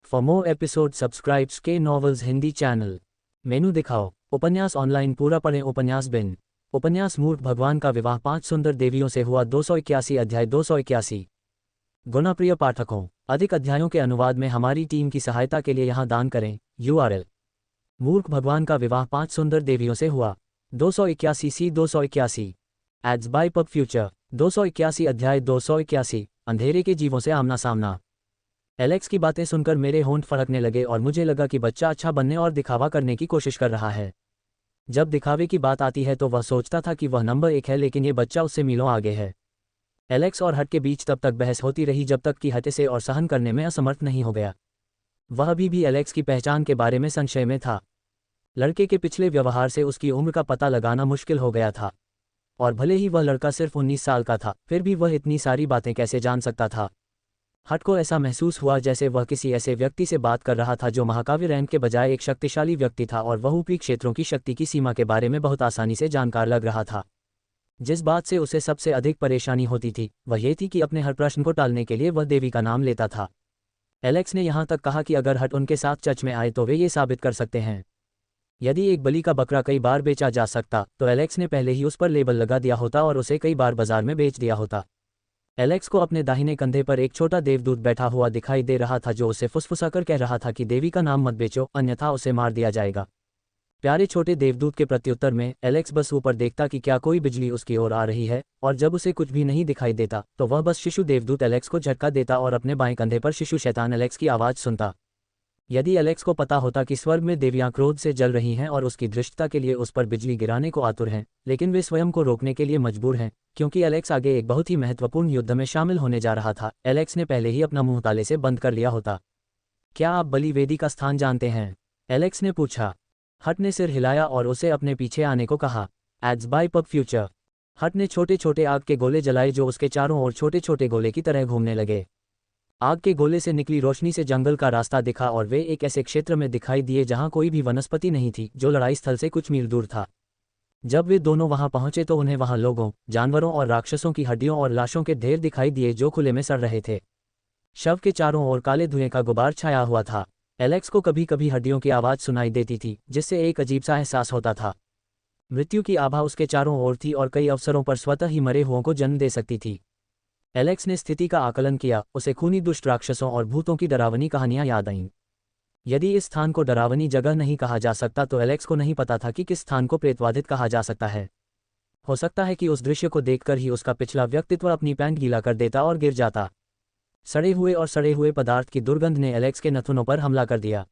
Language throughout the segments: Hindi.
फॉर मोर एपिसोड सब्सक्राइब्स के नॉवेल्स हिंदी चैनल। मेनू दिखाओ। उपन्यास ऑनलाइन पूरा पढ़ें। उपन्यास बिन। उपन्यास मूर्ख भगवान का विवाह 5 सुंदर देवियों से हुआ 281 अध्याय 281। गुणाप्रिय पाठकों, अधिक अध्यायों के अनुवाद में हमारी टीम की सहायता के लिए यहाँ दान करें। URL। मूर्ख भगवान का विवाह 5 सुंदर देवियों से हुआ 281 C 281। Ads by PubFuture. 281 अध्याय 281। अंधेरे के जीवों से आमना सामना। एलेक्स की बातें सुनकर मेरे होंठ फड़कने लगे और मुझे लगा कि बच्चा अच्छा बनने और दिखावा करने की कोशिश कर रहा है। जब दिखावे की बात आती है तो वह सोचता था कि वह नंबर 1 है, लेकिन ये बच्चा उससे मीलों आगे है। एलेक्स और हट के बीच तब तक बहस होती रही जब तक कि हट इसे और सहन करने में असमर्थ नहीं हो गया। वह अभी भी एलेक्स की पहचान के बारे में संशय में था। लड़के के पिछले व्यवहार से उसकी उम्र का पता लगाना मुश्किल हो गया था, और भले ही वह लड़का सिर्फ 19 साल का था, फिर भी वह इतनी सारी बातें कैसे जान सकता था। हट को ऐसा महसूस हुआ जैसे वह किसी ऐसे व्यक्ति से बात कर रहा था जो महाकाव्य रैंक के बजाय एक शक्तिशाली व्यक्ति था और वह ऊपरी क्षेत्रों की शक्ति की सीमा के बारे में बहुत आसानी से जानकार लग रहा था। जिस बात से उसे सबसे अधिक परेशानी होती थी वह ये थी कि अपने हर प्रश्न को टालने के लिए वह देवी का नाम लेता था। एलेक्स ने यहाँ तक कहा कि अगर हट उनके साथ चर्च में आए तो वे ये साबित कर सकते हैं। यदि एक बलि का बकरा कई बार बेचा जा सकता तो एलेक्स ने पहले ही उस पर लेबल लगा दिया होता और उसे कई बार बाजार में बेच दिया होता। एलेक्स को अपने दाहिने कंधे पर एक छोटा देवदूत बैठा हुआ दिखाई दे रहा था जो उसे फुसफुसाकर कह रहा था कि देवी का नाम मत बेचो, अन्यथा उसे मार दिया जाएगा। प्यारे छोटे देवदूत के प्रत्युत्तर में एलेक्स बस ऊपर देखता कि क्या कोई बिजली उसकी ओर आ रही है, और जब उसे कुछ भी नहीं दिखाई देता तो वह बस शिशु देवदूत एलेक्स को झटका देता और अपने बाएं कंधे पर शिशु शैतान एलेक्स की आवाज़ सुनता। यदि एलेक्स को पता होता कि स्वर्ग में देवियां क्रोध से जल रही हैं और उसकी धृष्टता के लिए उस पर बिजली गिराने को आतुर हैं, लेकिन वे स्वयं को रोकने के लिए मजबूर हैं, क्योंकि एलेक्स आगे एक बहुत ही महत्वपूर्ण युद्ध में शामिल होने जा रहा था, एलेक्स ने पहले ही अपना मुंह ताले से बंद कर लिया होता। क्या आप बलि वेदी का स्थान जानते हैं? एलेक्स ने पूछा। हट ने सिर हिलाया और उसे अपने पीछे आने को कहा। Ads by PubFuture. हट ने छोटे छोटे आग के गोले जलाए जो उसके चारों ओर छोटे छोटे गोले की तरह घूमने लगे। आग के गोले से निकली रोशनी से जंगल का रास्ता दिखा और वे एक ऐसे क्षेत्र में दिखाई दिए जहां कोई भी वनस्पति नहीं थी, जो लड़ाई स्थल से कुछ मील दूर था। जब वे दोनों वहां पहुंचे तो उन्हें वहां लोगों, जानवरों और राक्षसों की हड्डियों और लाशों के ढेर दिखाई दिए जो खुले में सड़ रहे थे। शव के चारों ओर काले धुएं का गुबार छाया हुआ था। एलेक्स को कभी कभी हड्डियों की आवाज़ सुनाई देती थी, जिससे एक अजीब सा एहसास होता था। मृत्यु की आभा उसके चारों ओर थी और कई अवसरों पर स्वतः ही मरे हुओं को जन्म दे सकती थी। एलेक्स ने स्थिति का आकलन किया। उसे खूनी दुष्ट राक्षसों और भूतों की डरावनी कहानियां याद आईं। यदि इस स्थान को डरावनी जगह नहीं कहा जा सकता तो एलेक्स को नहीं पता था कि किस स्थान को प्रेतवादित कहा जा सकता है। हो सकता है कि उस दृश्य को देखकर ही उसका पिछला व्यक्तित्व अपनी पैंट गीला कर देता और गिर जाता। सड़े हुए पदार्थ की दुर्गंध ने एलेक्स के नथुनों पर हमला कर दिया।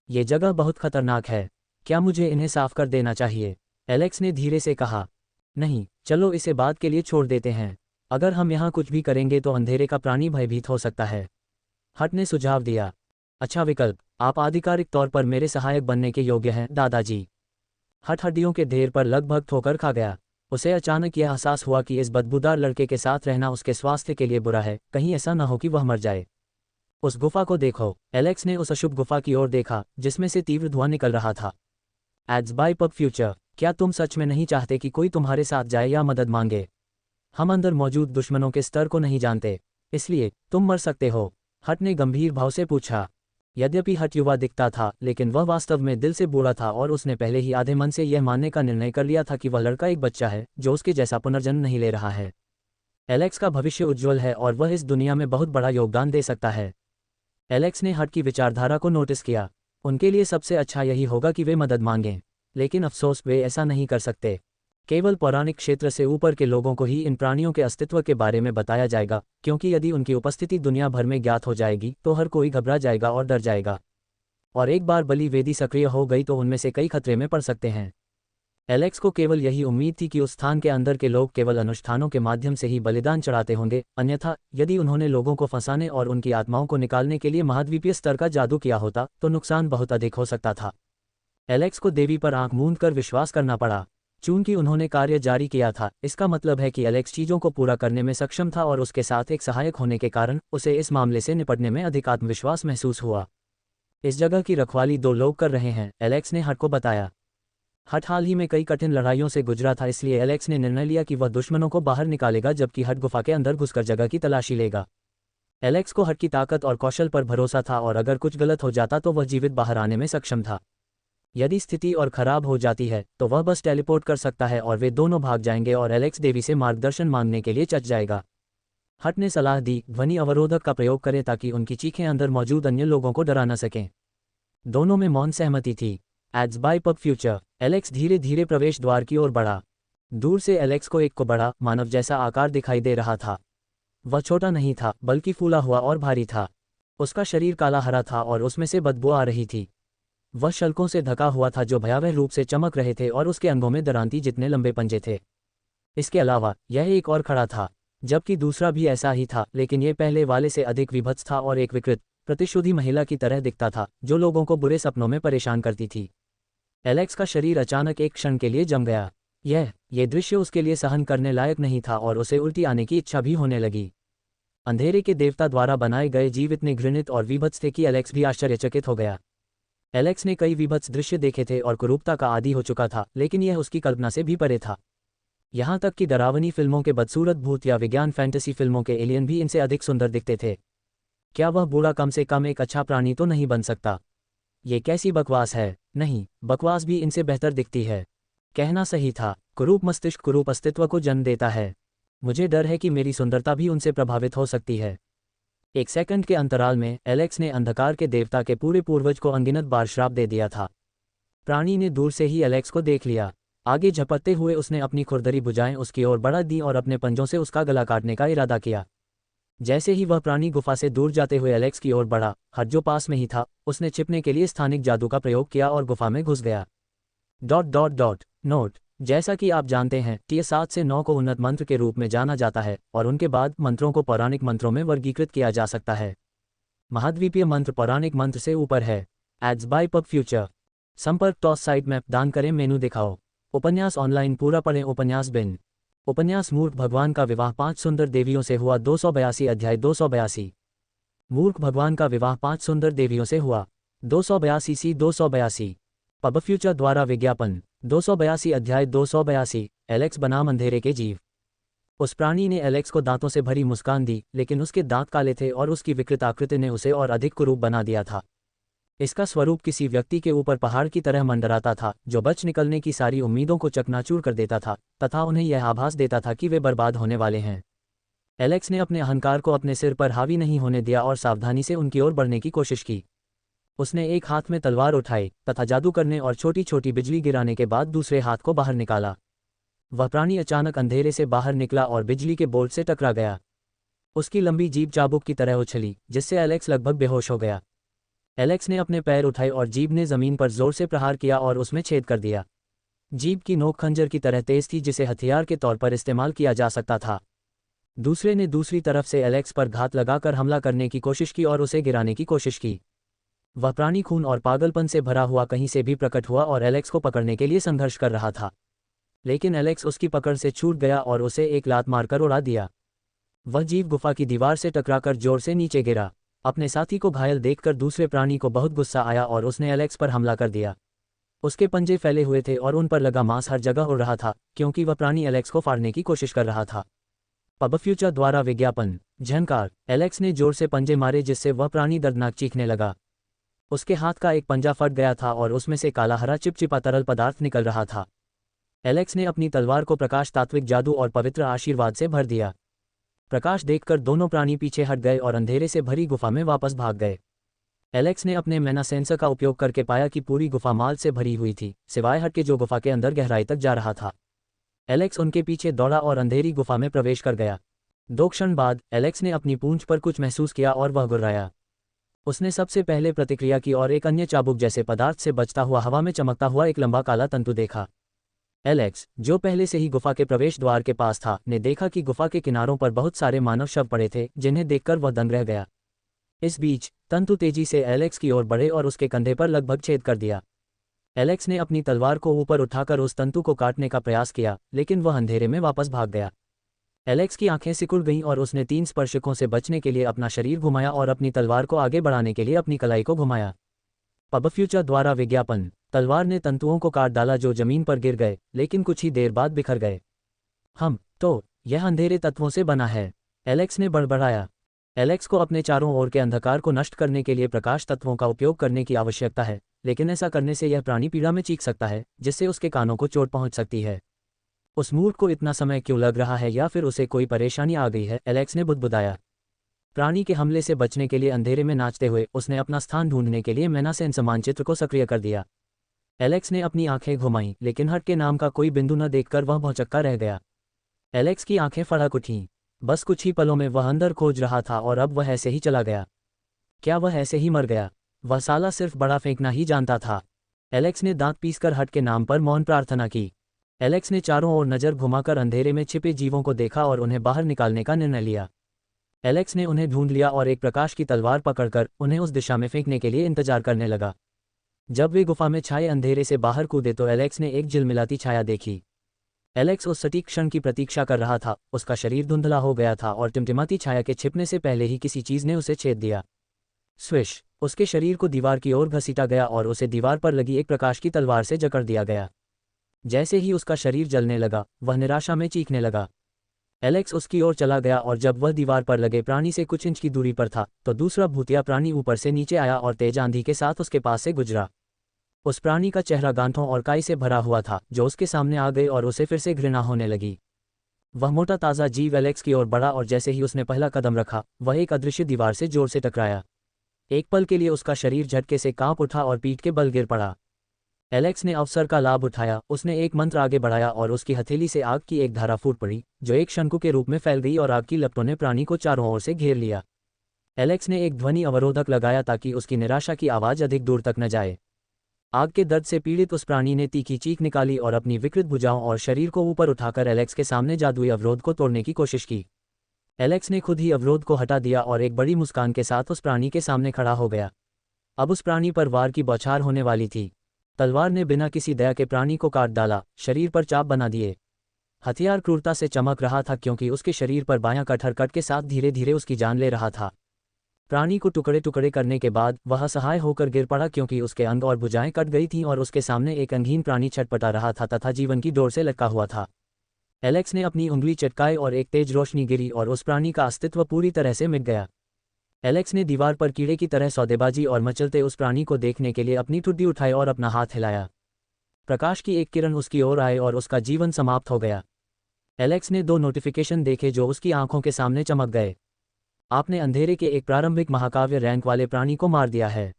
ये जगह बहुत खतरनाक है। क्या मुझे इन्हें साफ कर देना चाहिए? एलेक्स ने धीरे से कहा। नहीं, चलो इसे बाद के लिए छोड़ देते हैं। अगर हम यहाँ कुछ भी करेंगे तो अंधेरे का प्राणी भयभीत हो सकता है। हट ने सुझाव दिया। अच्छा विकल्प। आप आधिकारिक तौर पर मेरे सहायक बनने के योग्य हैं, दादाजी। हट हड्डियों के ढेर पर लगभग ठोकर खा गया। उसे अचानक यह एहसास हुआ कि इस बदबूदार लड़के के साथ रहना उसके स्वास्थ्य के लिए बुरा है, कहीं ऐसा न हो कि वह मर जाए। उस गुफा को देखो। एलेक्स ने उस अशुभ गुफा की ओर देखा जिसमें से तीव्र धुआं निकल रहा था। Ads by PubFuture. क्या तुम सच में नहीं चाहते कि कोई तुम्हारे साथ जाए या मदद मांगे? हम अंदर मौजूद दुश्मनों के स्तर को नहीं जानते, इसलिए तुम मर सकते हो। हट ने गंभीर भाव से पूछा। यद्यपि हट युवा दिखता था, लेकिन वह वास्तव में दिल से बूढ़ा था और उसने पहले ही आधे मन से यह मानने का निर्णय कर लिया था कि वह लड़का एक बच्चा है जो उसके जैसा पुनर्जन्म नहीं ले रहा है। एलेक्स का भविष्य उज्ज्वल है और वह इस दुनिया में बहुत बड़ा योगदान दे सकता है। एलेक्स ने हट की विचारधारा को नोटिस किया। उनके लिए सबसे अच्छा यही होगा कि वे मदद मांगें, लेकिन अफसोस वे ऐसा नहीं कर सकते। केवल पौराणिक क्षेत्र से ऊपर के लोगों को ही इन प्राणियों के अस्तित्व के बारे में बताया जाएगा, क्योंकि यदि उनकी उपस्थिति दुनिया भर में ज्ञात हो जाएगी तो हर कोई घबरा जाएगा और डर जाएगा, और एक बार बलि वेदी सक्रिय हो गई तो उनमें से कई खतरे में पड़ सकते हैं। एलेक्स को केवल यही उम्मीद थी कि उस स्थान के अंदर के लोग केवल अनुष्ठानों के माध्यम से ही बलिदान चढ़ाते होंगे, अन्यथा यदि उन्होंने लोगों को फंसाने और उनकी आत्माओं को निकालने के लिए महाद्वीपीय स्तर का जादू किया होता तो नुकसान बहुत अधिक हो सकता था। एलेक्स को देवी पर आंख मूंद कर विश्वास करना पड़ा। चूंकि उन्होंने कार्य जारी किया था, इसका मतलब है कि एलेक्स चीजों को पूरा करने में सक्षम था और उसके साथ एक सहायक होने के कारण उसे इस मामले से निपटने में अधिक आत्मविश्वास महसूस हुआ। इस जगह की रखवाली 2 लोग कर रहे हैं, एलेक्स ने हट को बताया। हट हाल ही में कई कठिन लड़ाइयों से गुजरा था, इसलिए एलेक्स ने निर्णय लिया कि वह दुश्मनों को बाहर निकालेगा जबकि हट गुफा के अंदर घुसकर जगह की तलाशी लेगा। एलेक्स को हट की ताकत और कौशल पर भरोसा था और अगर कुछ गलत हो जाता तो वह जीवित बाहर आने में सक्षम था। यदि स्थिति और खराब हो जाती है तो वह बस टेलीपोर्ट कर सकता है और वे दोनों भाग जाएंगे और एलेक्स देवी से मार्गदर्शन मांगने के लिए चच जाएगा। हट ने सलाह दी, ध्वनि अवरोधक का प्रयोग करें ताकि उनकी चीखें अंदर मौजूद अन्य लोगों को डरा न सकें। दोनों में मौन सहमति थी। Ads by PubFuture. Alex धीरे धीरे प्रवेश द्वार की ओर बढ़ा। दूर से एलेक्स को एक को बड़ा मानव जैसा आकार दिखाई दे रहा था। वह छोटा नहीं था बल्कि फूला हुआ और भारी था। उसका शरीर काला हरा था और उसमें से बदबू आ रही थी। वह शल्कों से ढका हुआ था जो भयावह रूप से चमक रहे थे और उसके अंगों में दरांती जितने लंबे पंजे थे। इसके अलावा यह एक और खड़ा था, जबकि दूसरा भी ऐसा ही था, लेकिन यह पहले वाले से अधिक विभत्स था और एक विकृत प्रतिशोधी महिला की तरह दिखता था जो लोगों को बुरे सपनों में परेशान करती थी। एलेक्स का शरीर अचानक एक क्षण के लिए जम गया। यह दृश्य उसके लिए सहन करने लायक नहीं था और उसे उल्टी आने की इच्छा भी होने लगी। अंधेरे के देवता द्वारा बनाए गए जीव इतने घृणित और विभत्स थे कि एलेक्स भी आश्चर्यचकित हो गया। एलेक्स ने कई विभत्स दृश्य देखे थे और कुरूपता का आदी हो चुका था, लेकिन यह उसकी कल्पना से भी परे था। यहाँ तक कि डरावनी फिल्मों के बदसूरत भूत या विज्ञान फैंटेसी फिल्मों के एलियन भी इनसे अधिक सुंदर दिखते थे। क्या वह बूढ़ा कम से कम एक अच्छा प्राणी तो नहीं बन सकता? ये कैसी बकवास है? नहीं, बकवास भी इनसे बेहतर दिखती है। कहना सही था, कुरूप मस्तिष्क कुरूप अस्तित्व को जन्म देता है। मुझे डर है कि मेरी सुंदरता भी उनसे प्रभावित हो सकती है। एक सेकंड के अंतराल में एलेक्स ने अंधकार के देवता के पूरे पूर्वज को अनगिनत बार श्राप दे दिया था। प्राणी ने दूर से ही एलेक्स को देख लिया। आगे झपटते हुए उसने अपनी खुरदरी भुजाएं उसकी ओर बढ़ा दी और अपने पंजों से उसका गला काटने का इरादा किया। जैसे ही वह प्राणी गुफा से दूर जाते हुए एलेक्स की ओर बढ़ा, हट जो पास में ही था, उसने छिपने के लिए स्थानिक जादू का प्रयोग किया और गुफा में घुस गया। नोट, जैसा कि आप जानते हैं, टी 7 से 9 को उन्नत मंत्र के रूप में जाना जाता है और उनके बाद मंत्रों को पौराणिक मंत्रों में वर्गीकृत किया जा सकता है। महाद्वीपीय मंत्र पौराणिक मंत्र से ऊपर है। Ads by PubFuture. संपर्क टॉस साइट मैप दान करें मेनू दिखाओ। उपन्यास ऑनलाइन पूरा पढ़ें। उपन्यास बिन। उपन्यास मूर्ख भगवान का विवाह 5 सुंदर देवियों से हुआ। 282 अध्याय 282। मूर्ख भगवान का विवाह 5 सुंदर देवियों से हुआ। 282 सी 282। पब फ्यूचर द्वारा विज्ञापन। 282 अध्याय 282। एलेक्स बनाम अंधेरे के जीव। उस प्राणी ने एलेक्स को दांतों से भरी मुस्कान दी, लेकिन उसके दांत काले थे और उसकी विकृत आकृति ने उसे और अधिक कुरूप बना दिया था। इसका स्वरूप किसी व्यक्ति के ऊपर पहाड़ की तरह मंडराता था, जो बच निकलने की सारी उम्मीदों को चकनाचूर कर देता था तथा उन्हें यह आभास देता था कि वे बर्बाद होने वाले हैं। एलेक्स ने अपने अहंकार को अपने सिर पर हावी नहीं होने दिया और सावधानी से उनकी ओर बढ़ने की कोशिश की। उसने एक हाथ में तलवार उठाई तथा जादू करने और छोटी छोटी बिजली गिराने के बाद दूसरे हाथ को बाहर निकाला। वह प्राणी अचानक अंधेरे से बाहर निकला और बिजली के बोल्ट से टकरा गया। उसकी लंबी जीभ चाबुक की तरह उछली, जिससे एलेक्स लगभग बेहोश हो गया। एलेक्स ने अपने पैर उठाए और जीभ ने जमीन पर जोर से प्रहार किया और उसमें छेद कर दिया। जीभ की नोक खंजर की तरह तेज थी, जिसे हथियार के तौर पर इस्तेमाल किया जा सकता था। दूसरे ने दूसरी तरफ से एलेक्स पर घात लगाकर हमला करने की कोशिश की और उसे गिराने की कोशिश की। वह प्राणी खून और पागलपन से भरा हुआ कहीं से भी प्रकट हुआ और एलेक्स को पकड़ने के लिए संघर्ष कर रहा था, लेकिन एलेक्स उसकी पकड़ से छूट गया और उसे एक लात मारकर उड़ा दिया। वह जीव गुफा की दीवार से टकराकर जोर से नीचे गिरा। अपने साथी को घायल देखकर दूसरे प्राणी को बहुत गुस्सा आया और उसने एलेक्स पर हमला कर दिया। उसके पंजे फैले हुए थे और उन पर लगा मांस हर जगह उड़ रहा था, क्योंकि वह प्राणी एलेक्स को फाड़ने की कोशिश कर रहा था। पब फ्यूचर द्वारा विज्ञापन। झनकार। एलेक्स ने जोर से पंजे मारे, जिससे वह प्राणी दर्दनाक चीखने लगा। उसके हाथ का एक पंजा फट गया था और उसमें से काला हरा चिपचिपा तरल पदार्थ निकल रहा था। एलेक्स ने अपनी तलवार को प्रकाश, तात्विक जादू और पवित्र आशीर्वाद से भर दिया। प्रकाश देखकर दोनों प्राणी पीछे हट गए और अंधेरे से भरी गुफा में वापस भाग गए। एलेक्स ने अपने मैना सेंसर का उपयोग करके पाया कि पूरी गुफा माल से भरी हुई थी, सिवाय हट के जो गुफा के अंदर गहराई तक जा रहा था। एलेक्स उनके पीछे दौड़ा और अंधेरी गुफा में प्रवेश कर गया। 2 क्षण बाद एलेक्स ने अपनी पूंछ पर कुछ महसूस किया और वह गुर्राया। उसने सबसे पहले प्रतिक्रिया की और एक अन्य चाबुक जैसे पदार्थ से बचता हुआ हवा में चमकता हुआ एक लंबा काला तंतु देखा। एलेक्स, जो पहले से ही गुफा के प्रवेश द्वार के पास था, ने देखा कि गुफा के किनारों पर बहुत सारे मानव शव पड़े थे, जिन्हें देखकर वह दंग रह गया। इस बीच तंतु तेजी से एलेक्स की ओर बढ़े और उसके कंधे पर लगभग छेद कर दिया। एलेक्स ने अपनी तलवार को ऊपर उठाकर उस तंतु को काटने का प्रयास किया, लेकिन वह अंधेरे में वापस भाग गया। एलेक्स की आंखें सिकुड़ गईं और उसने 3 स्पर्शकों से बचने के लिए अपना शरीर घुमाया और अपनी तलवार को आगे बढ़ाने के लिए अपनी कलाई को घुमाया। पब फ्यूचर द्वारा विज्ञापन। तलवार ने तंतुओं को काट डाला जो जमीन पर गिर गए, लेकिन कुछ ही देर बाद बिखर गए। यह अंधेरे तत्वों से बना है, एलेक्स ने बड़बड़ाया। एलेक्स को अपने चारों ओर के अंधकार को नष्ट करने के लिए प्रकाश तत्वों का उपयोग करने की आवश्यकता है, लेकिन ऐसा करने से यह प्राणी पीड़ा में चीख सकता है, जिससे उसके कानों को चोट पहुंच सकती है। उस मूर्ख को इतना समय क्यों लग रहा है, या फिर उसे कोई परेशानी आ गई है, एलेक्स ने बुदबुदाया। प्राणी के हमले से बचने के लिए अंधेरे में नाचते हुए उसने अपना स्थान ढूंढने के लिए मेनासेंस मानचित्र को सक्रिय कर दिया। एलेक्स ने अपनी आंखें घुमाईं, लेकिन हट के नाम का कोई बिंदु न देखकर वह भौंचक्का रह गया। एलेक्स की आंखें फड़क उठीं। बस कुछ ही पलों में वह अंदर खोज रहा था और अब वह ऐसे ही चला गया। क्या वह ऐसे ही मर गया? वह साला सिर्फ बड़ा फेंकना ही जानता था। एलेक्स ने दांत पीसकर हट के नाम पर मौन प्रार्थना की। एलेक्स ने चारों ओर नज़र घुमाकर अंधेरे में छिपे जीवों को देखा और उन्हें बाहर निकालने का निर्णय लिया। एलेक्स ने उन्हें ढूंढ लिया और एक प्रकाश की तलवार पकड़कर उन्हें उस दिशा में फेंकने के लिए इंतजार करने लगा। जब वे गुफा में छाए अंधेरे से बाहर कूदे तो एलेक्स ने एक झिलमिलाती छाया देखी। एलेक्स उस सटीक क्षण की प्रतीक्षा कर रहा था। उसका शरीर धुंधला हो गया था और टिमटिमाती छाया के छिपने से पहले ही किसी चीज ने उसे छेद दिया। स्विश! उसके शरीर को दीवार की ओर घसीटा गया और उसे दीवार पर लगी एक प्रकाश की तलवार से जकड़ दिया गया। जैसे ही उसका शरीर जलने लगा, वह निराशा में चीखने लगा। एलेक्स उसकी ओर चला गया और जब वह दीवार पर लगे प्राणी से कुछ इंच की दूरी पर था, तो दूसरा भूतिया प्राणी ऊपर से नीचे आया और तेज आंधी के साथ उसके पास से गुजरा। उस प्राणी का चेहरा गांठों और काई से भरा हुआ था, जो उसके सामने आ गए और उसे फिर से घृणा होने लगी। वह मोटा ताज़ा जीव एलेक्स की ओर बढ़ा और जैसे ही उसने पहला कदम रखा, वह एक अदृश्य दीवार से जोर से टकराया। एक पल के लिए उसका शरीर झटके से कांप उठा और पीठ के बल गिर पड़ा। एलेक्स ने अवसर का लाभ उठाया। उसने एक मंत्र आगे बढ़ाया और उसकी हथेली से आग की एक धारा फूट पड़ी, जो एक शंकु के रूप में फैल गई और आग की लपटों ने प्राणी को चारों ओर से घेर लिया। एलेक्स ने एक ध्वनि अवरोधक लगाया ताकि उसकी निराशा की आवाज़ अधिक दूर तक न जाए। आग के दर्द से पीड़ित उस प्राणी ने तीखी चीख निकाली और अपनी विकृत भुजाओं और शरीर को ऊपर उठाकर एलेक्स के सामने जादुई अवरोध को तोड़ने की कोशिश की। एलेक्स ने खुद ही अवरोध को हटा दिया और एक बड़ी मुस्कान के साथ उस प्राणी के सामने खड़ा हो गया। अब उस प्राणी पर वार की बौछार होने वाली थी। तलवार ने बिना किसी दया के प्राणी को काट डाला, शरीर पर चाप बना दिए। हथियार क्रूरता से चमक रहा था क्योंकि उसके शरीर पर बायां कटहर कट के साथ धीरे धीरे उसकी जान ले रहा था। प्राणी को टुकड़े टुकड़े करने के बाद वह असहाय होकर गिर पड़ा क्योंकि उसके अंग और भुजाएं कट गई थीं और उसके सामने एक अंगहीन प्राणी छटपटा रहा था तथा जीवन की डोर से लटका हुआ था। एलेक्स ने अपनी उंगली चटकाई और एक तेज रोशनी गिरी और उस प्राणी का अस्तित्व पूरी तरह से मिट गया। एलेक्स ने दीवार पर कीड़े की तरह सौदेबाजी और मचलते उस प्राणी को देखने के लिए अपनी ठुड्डी उठाई और अपना हाथ हिलाया। प्रकाश की एक किरण उसकी ओर आए और उसका जीवन समाप्त हो गया। एलेक्स ने 2 नोटिफिकेशन देखे जो उसकी आंखों के सामने चमक गए। आपने अंधेरे के एक प्रारंभिक महाकाव्य रैंक वाले प्राणी को मार दिया है।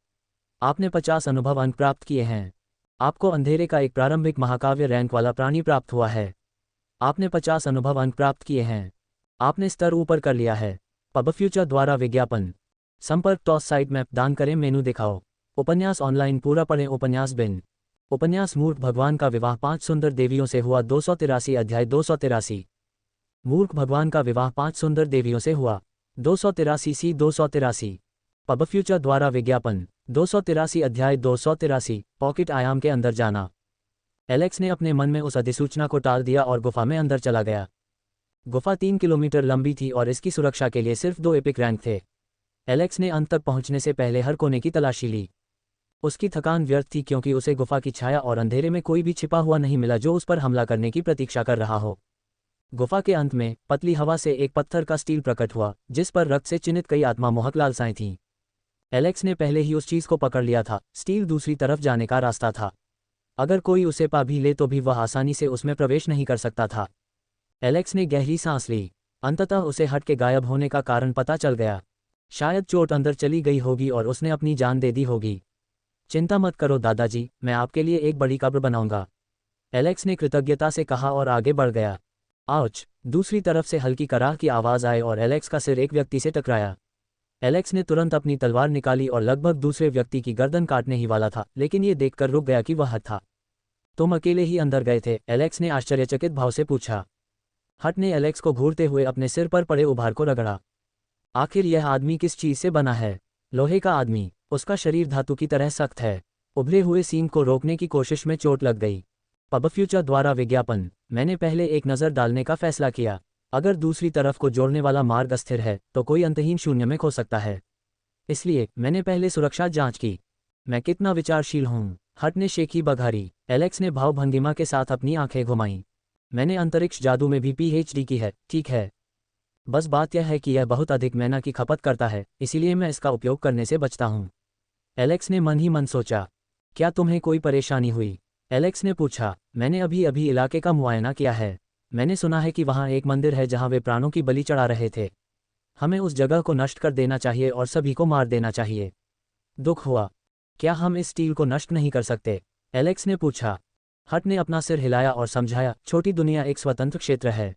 आपने 50 अनुभव अंक प्राप्त किए हैं। आपको अंधेरे का एक प्रारंभिक महाकाव्य रैंक वाला प्राणी प्राप्त हुआ है। आपने 50 अनुभव अंक प्राप्त किए हैं। आपने स्तर ऊपर कर लिया है। पब फ्यूचर द्वारा विज्ञापन। संपर्क टॉस साइट मैप दान करें मेनू दिखाओ। उपन्यास ऑनलाइन पूरा पढ़ें। उपन्यास बिन। उपन्यास मूर्ख भगवान का विवाह 5 सुंदर देवियों से हुआ। 283 अध्याय 283। मूर्ख भगवान का विवाह 5 सुंदर देवियों से हुआ। 283 283। पब फ्यूचर द्वारा विज्ञापन। 283 अध्याय 283। पॉकेट आयाम के अंदर जाना। एलेक्स ने अपने मन में उस अधिसूचना को टाल दिया और गुफा में अंदर चला गया। गुफा 3 किलोमीटर लंबी थी और इसकी सुरक्षा के लिए सिर्फ 2 एपिक रैंक थे। एलेक्स ने अंत तक पहुंचने से पहले हर कोने की तलाशी ली। उसकी थकान व्यर्थ थी क्योंकि उसे गुफा की छाया और अंधेरे में कोई भी छिपा हुआ नहीं मिला जो उस पर हमला करने की प्रतीक्षा कर रहा हो। गुफा के अंत में पतली हवा से एक पत्थर का स्टील प्रकट हुआ, जिस पर रक्त से चिन्हित कई आत्मामोहक लालसाएं थीं। एलेक्स ने पहले ही उस चीज को पकड़ लिया था। स्टील दूसरी तरफ जाने का रास्ता था। अगर कोई उसे पा भी ले तो भी वह आसानी से उसमें प्रवेश नहीं कर सकता था। एलेक्स ने गहरी सांस ली। अंततः उसे हट के गायब होने का कारण पता चल गया। शायद चोट अंदर चली गई होगी और उसने अपनी जान दे दी होगी। चिंता मत करो दादाजी, मैं आपके लिए एक बड़ी कब्र बनाऊंगा, एलेक्स ने कृतज्ञता से कहा और आगे बढ़ गया। आउच! दूसरी तरफ से हल्की कराह की आवाज़ आई और एलेक्स का सिर एक व्यक्ति से टकराया। एलेक्स ने तुरंत अपनी तलवार निकाली और लगभग दूसरे व्यक्ति की गर्दन काटने ही वाला था, लेकिन ये देखकर रुक गया कि वह हट था। तुम अकेले ही अंदर गए थे? एलेक्स ने आश्चर्यचकित भाव से पूछा। हट ने एलेक्स को घूरते हुए अपने सिर पर पड़े उभार को रगड़ा। आखिर यह आदमी किस चीज से बना है? लोहे का आदमी। उसका शरीर धातु की तरह सख्त है। उभरे हुए सींग को रोकने की कोशिश में चोट लग गई। पब फ्यूचर द्वारा विज्ञापन। मैंने पहले एक नज़र डालने का फैसला किया। अगर दूसरी तरफ को जोड़ने वाला मार्ग अस्थिर है तो कोई अंतहीन शून्य में खो सकता है। इसलिए मैंने पहले सुरक्षा जांच की। मैं कितना विचारशील हूँ। हट ने शेखी बघारी। एलेक्स ने भावभंगिमा के साथ अपनी आंखें घुमाईं। मैंने अंतरिक्ष जादू में भी पीएचडी की है, ठीक है? बस बात यह है कि यह बहुत अधिक मैना की खपत करता है, इसीलिए मैं इसका उपयोग करने से बचता हूँ। एलेक्स ने मन ही मन सोचा। क्या तुम्हें कोई परेशानी हुई? एलेक्स ने पूछा। मैंने अभी अभी इलाके का मुआयना किया है। मैंने सुना है कि वहाँ एक मंदिर है जहाँ वे प्राणों की बलि चढ़ा रहे थे। हमें उस जगह को नष्ट कर देना चाहिए और सभी को मार देना चाहिए। दुख हुआ। क्या हम इस स्टील को नष्ट नहीं कर सकते? एलेक्स ने पूछा। हट ने अपना सिर हिलाया और समझाया, छोटी दुनिया एक स्वतंत्र क्षेत्र है।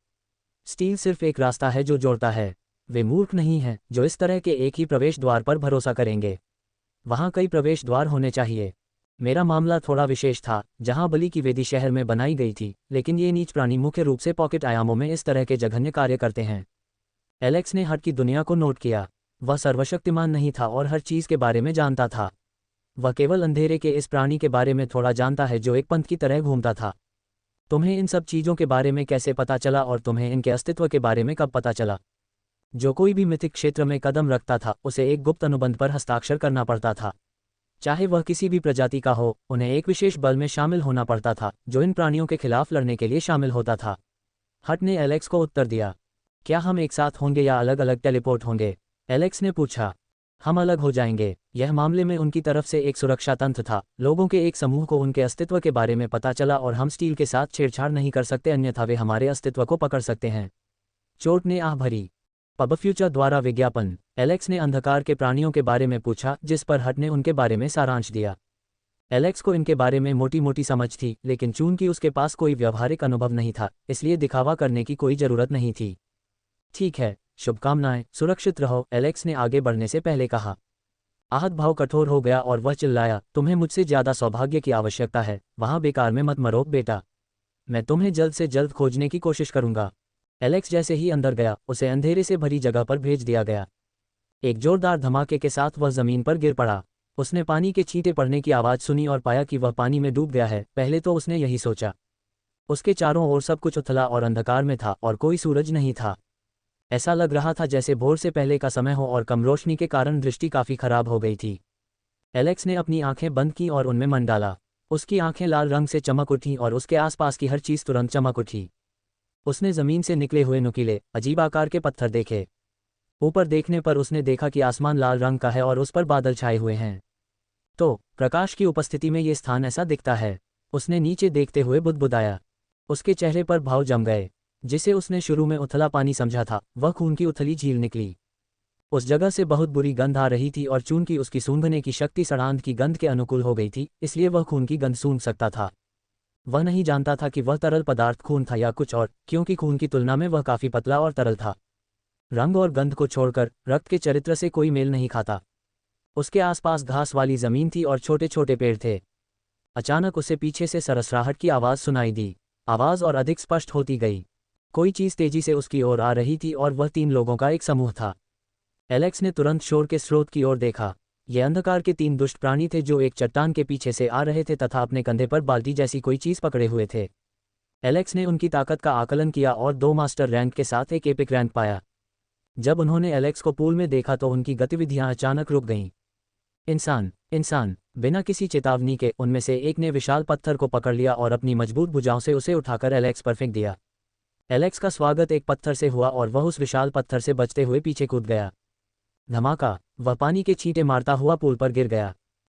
स्टील सिर्फ एक रास्ता है जो जोड़ता है। वे मूर्ख नहीं हैं जो इस तरह के एक ही प्रवेश द्वार पर भरोसा करेंगे। वहाँ कई प्रवेश द्वार होने चाहिए। मेरा मामला थोड़ा विशेष था, जहाँ बलि की वेदी शहर में बनाई गई थी, लेकिन ये नीच प्राणी मुख्य रूप से पॉकेट आयामों में इस तरह के जघन्य कार्य करते हैं। एलेक्स ने हट की दुनिया को नोट किया। वह सर्वशक्तिमान नहीं था और हर चीज़ के बारे में जानता था। वह केवल अंधेरे के इस प्राणी के बारे में थोड़ा जानता है जो एक पंथ की तरह घूमता था। तुम्हें इन सब चीज़ों के बारे में कैसे पता चला और तुम्हें इनके अस्तित्व के बारे में कब पता चला? जो कोई भी मिथिक क्षेत्र में कदम रखता था उसे एक गुप्त अनुबंध पर हस्ताक्षर करना पड़ता था। चाहे वह किसी भी प्रजाति का हो, उन्हें एक विशेष बल में शामिल होना पड़ता था जो इन प्राणियों के खिलाफ लड़ने के लिए शामिल होता था। हट ने एलेक्स को उत्तर दिया। क्या हम एक साथ होंगे या अलग अलग टेलीपोर्ट होंगे? एलेक्स ने पूछा। हम अलग हो जाएंगे। यह मामले में उनकी तरफ से एक सुरक्षा तंत्र था। लोगों के एक समूह को उनके अस्तित्व के बारे में पता चला और हम स्टील के साथ छेड़छाड़ नहीं कर सकते, अन्यथा वे हमारे अस्तित्व को पकड़ सकते हैं। चोट ने आह भरी। पब फ्यूचर द्वारा विज्ञापन। एलेक्स ने अंधकार के प्राणियों के बारे में पूछा, जिस पर हट ने उनके बारे में सारांश दिया। एलेक्स को इनके बारे में मोटी मोटी समझ थी, लेकिन चूंकि उसके पास कोई व्यावहारिक अनुभव नहीं था, इसलिए दिखावा करने की कोई जरूरत नहीं थी। ठीक है, शुभकामनाएं, सुरक्षित रहो, एलेक्स ने आगे बढ़ने से पहले कहा। आहत भाव कठोर हो गया और वह चिल्लाया, तुम्हें मुझसे ज्यादा सौभाग्य की आवश्यकता है। वहां बेकार में मत मरो बेटा। मैं तुम्हें जल्द से जल्द खोजने की कोशिश करूंगा। एलेक्स जैसे ही अंदर गया, उसे अंधेरे से भरी जगह पर भेज दिया गया। एक जोरदार धमाके के साथ वह जमीन पर गिर पड़ा। उसने पानी के छींटे पड़ने की आवाज़ सुनी और पाया कि वह पानी में डूब गया है। पहले तो उसने यही सोचा। उसके चारों ओर सब कुछ उथला और अंधकार में था और कोई सूरज नहीं था। ऐसा लग रहा था जैसे भोर से पहले का समय हो और कम रोशनी के कारण दृष्टि काफ़ी खराब हो गई थी। एलेक्स ने अपनी आंखें बंद की और उनमें मन डाला। उसकी आंखें लाल रंग से चमक उठीं और उसके आसपास की हर चीज़ तुरंत चमक उठी। उसने ज़मीन से निकले हुए नुकीले, अजीब आकार के पत्थर देखे। ऊपर देखने पर उसने देखा कि आसमान लाल रंग का है और उस पर बादल छाए हुए हैं। तो प्रकाश की उपस्थिति में ये स्थान ऐसा दिखता है। उसने नीचे देखते हुए बुदबुदाया। उसके चेहरे पर भाव जम गए। जिसे उसने शुरू में उथला पानी समझा था, वह खून की उथली झील निकली। उस जगह से बहुत बुरी गंध आ रही थी और चूंकि उसकी सूंघने की शक्ति सड़ांध की गंध के अनुकूल हो गई थी, इसलिए वह खून की गंध सूंघ सकता था। वह नहीं जानता था कि वह तरल पदार्थ खून था या कुछ और, क्योंकि खून की तुलना में वह काफ़ी पतला और तरल था। रंग और गंध को छोड़कर रक्त के चरित्र से कोई मेल नहीं खाता। उसके आसपास घास वाली जमीन थी और छोटे छोटे पेड़ थे। अचानक उसे पीछे से सरसराहट की आवाज़ सुनाई दी। आवाज़ और अधिक स्पष्ट होती गई। कोई चीज़ तेजी से उसकी ओर आ रही थी और वह 3 लोगों का एक समूह था। एलेक्स ने तुरंत शोर के स्रोत की ओर देखा। ये अंधकार के 3 दुष्ट प्राणी थे जो एक चट्टान के पीछे से आ रहे थे तथा अपने कंधे पर बाल्टी जैसी कोई चीज़ पकड़े हुए थे। एलेक्स ने उनकी ताकत का आकलन किया और 2 मास्टर रैंक के साथ एक एपिक रैंक पाया। जब उन्होंने एलेक्स को पूल में देखा तो उनकी गतिविधियां अचानक रुक गईं। इंसान, बिना किसी चेतावनी के उनमें से एक ने विशाल पत्थर को पकड़ लिया और अपनी मजबूत भुजाओं से उसे उठाकर एलेक्स पर फेंक दिया। एलेक्स का स्वागत एक पत्थर से हुआ और वह उस विशाल पत्थर से बचते हुए पीछे कूद गया। धमाका, वह पानी के छींटे मारता हुआ पुल पर गिर गया।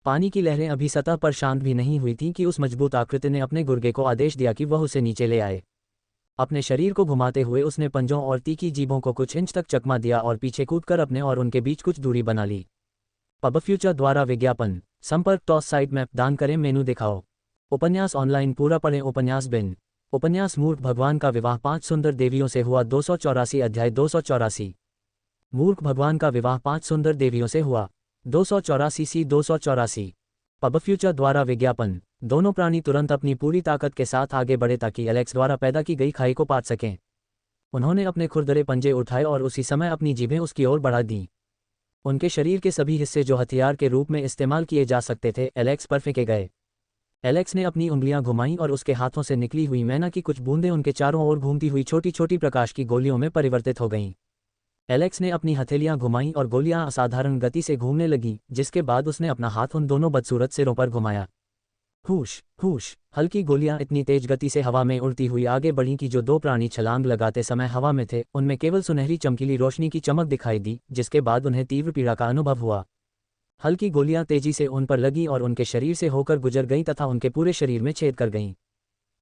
पानी की लहरें अभी सतह पर शांत भी नहीं हुई थीं कि उस मजबूत आकृति ने अपने गुर्गे को आदेश दिया कि वह उसे नीचे ले आए। अपने शरीर को घुमाते हुए उसने पंजों और तीखी जीभों को कुछ इंच तक चकमा दिया और पीछे कूदकर अपने और उनके बीच कुछ दूरी बना ली। पब फ्यूचर द्वारा विज्ञापन। संपर्क टॉस साइट मैप दान करें, मेनू दिखाओ। उपन्यास ऑनलाइन पूरा पढ़ें। उपन्यास बिन। उपन्यास मूर्ख भगवान का विवाह 5 सुंदर देवियों से हुआ। 284 अध्याय 284। मूर्ख भगवान का विवाह 5 सुंदर देवियों से हुआ। 284 284। पब फ्यूचर द्वारा विज्ञापन। दोनों प्राणी तुरंत अपनी पूरी ताकत के साथ आगे बढ़े ताकि एलेक्स द्वारा पैदा की गई खाई को पाट सकें। उन्होंने अपने खुरदरे पंजे उठाए और उसी समय अपनी जीभें उसकी ओर बढ़ा दीं। उनके शरीर के सभी हिस्से जो हथियार के रूप में इस्तेमाल किए जा सकते थे, एलेक्स पर फेंके गए। एलेक्स ने अपनी उंगलियां घुमाईं और उसके हाथों से निकली हुई मैना की कुछ बूंदें उनके चारों ओर घूमती हुई छोटी छोटी प्रकाश की गोलियों में परिवर्तित हो गईं। एलेक्स ने अपनी हथेलियां घुमाईं और गोलियां असाधारण गति से घूमने लगीं, जिसके बाद उसने अपना हाथ उन दोनों बदसूरत सिरों पर घुमाया। हुश हुश। हल्की गोलियां इतनी तेज गति से हवा में उड़ती हुई आगे बढ़ीं कि जो दो प्राणी छलांग लगाते समय हवा में थे उनमें केवल सुनहरी चमकीली रोशनी की चमक दिखाई दी, जिसके बाद उन्हें तीव्र पीड़ा का अनुभव हुआ। हल्की गोलियां तेजी से उन पर लगीं और उनके शरीर से होकर गुजर गईं तथा उनके पूरे शरीर में छेद कर गईं।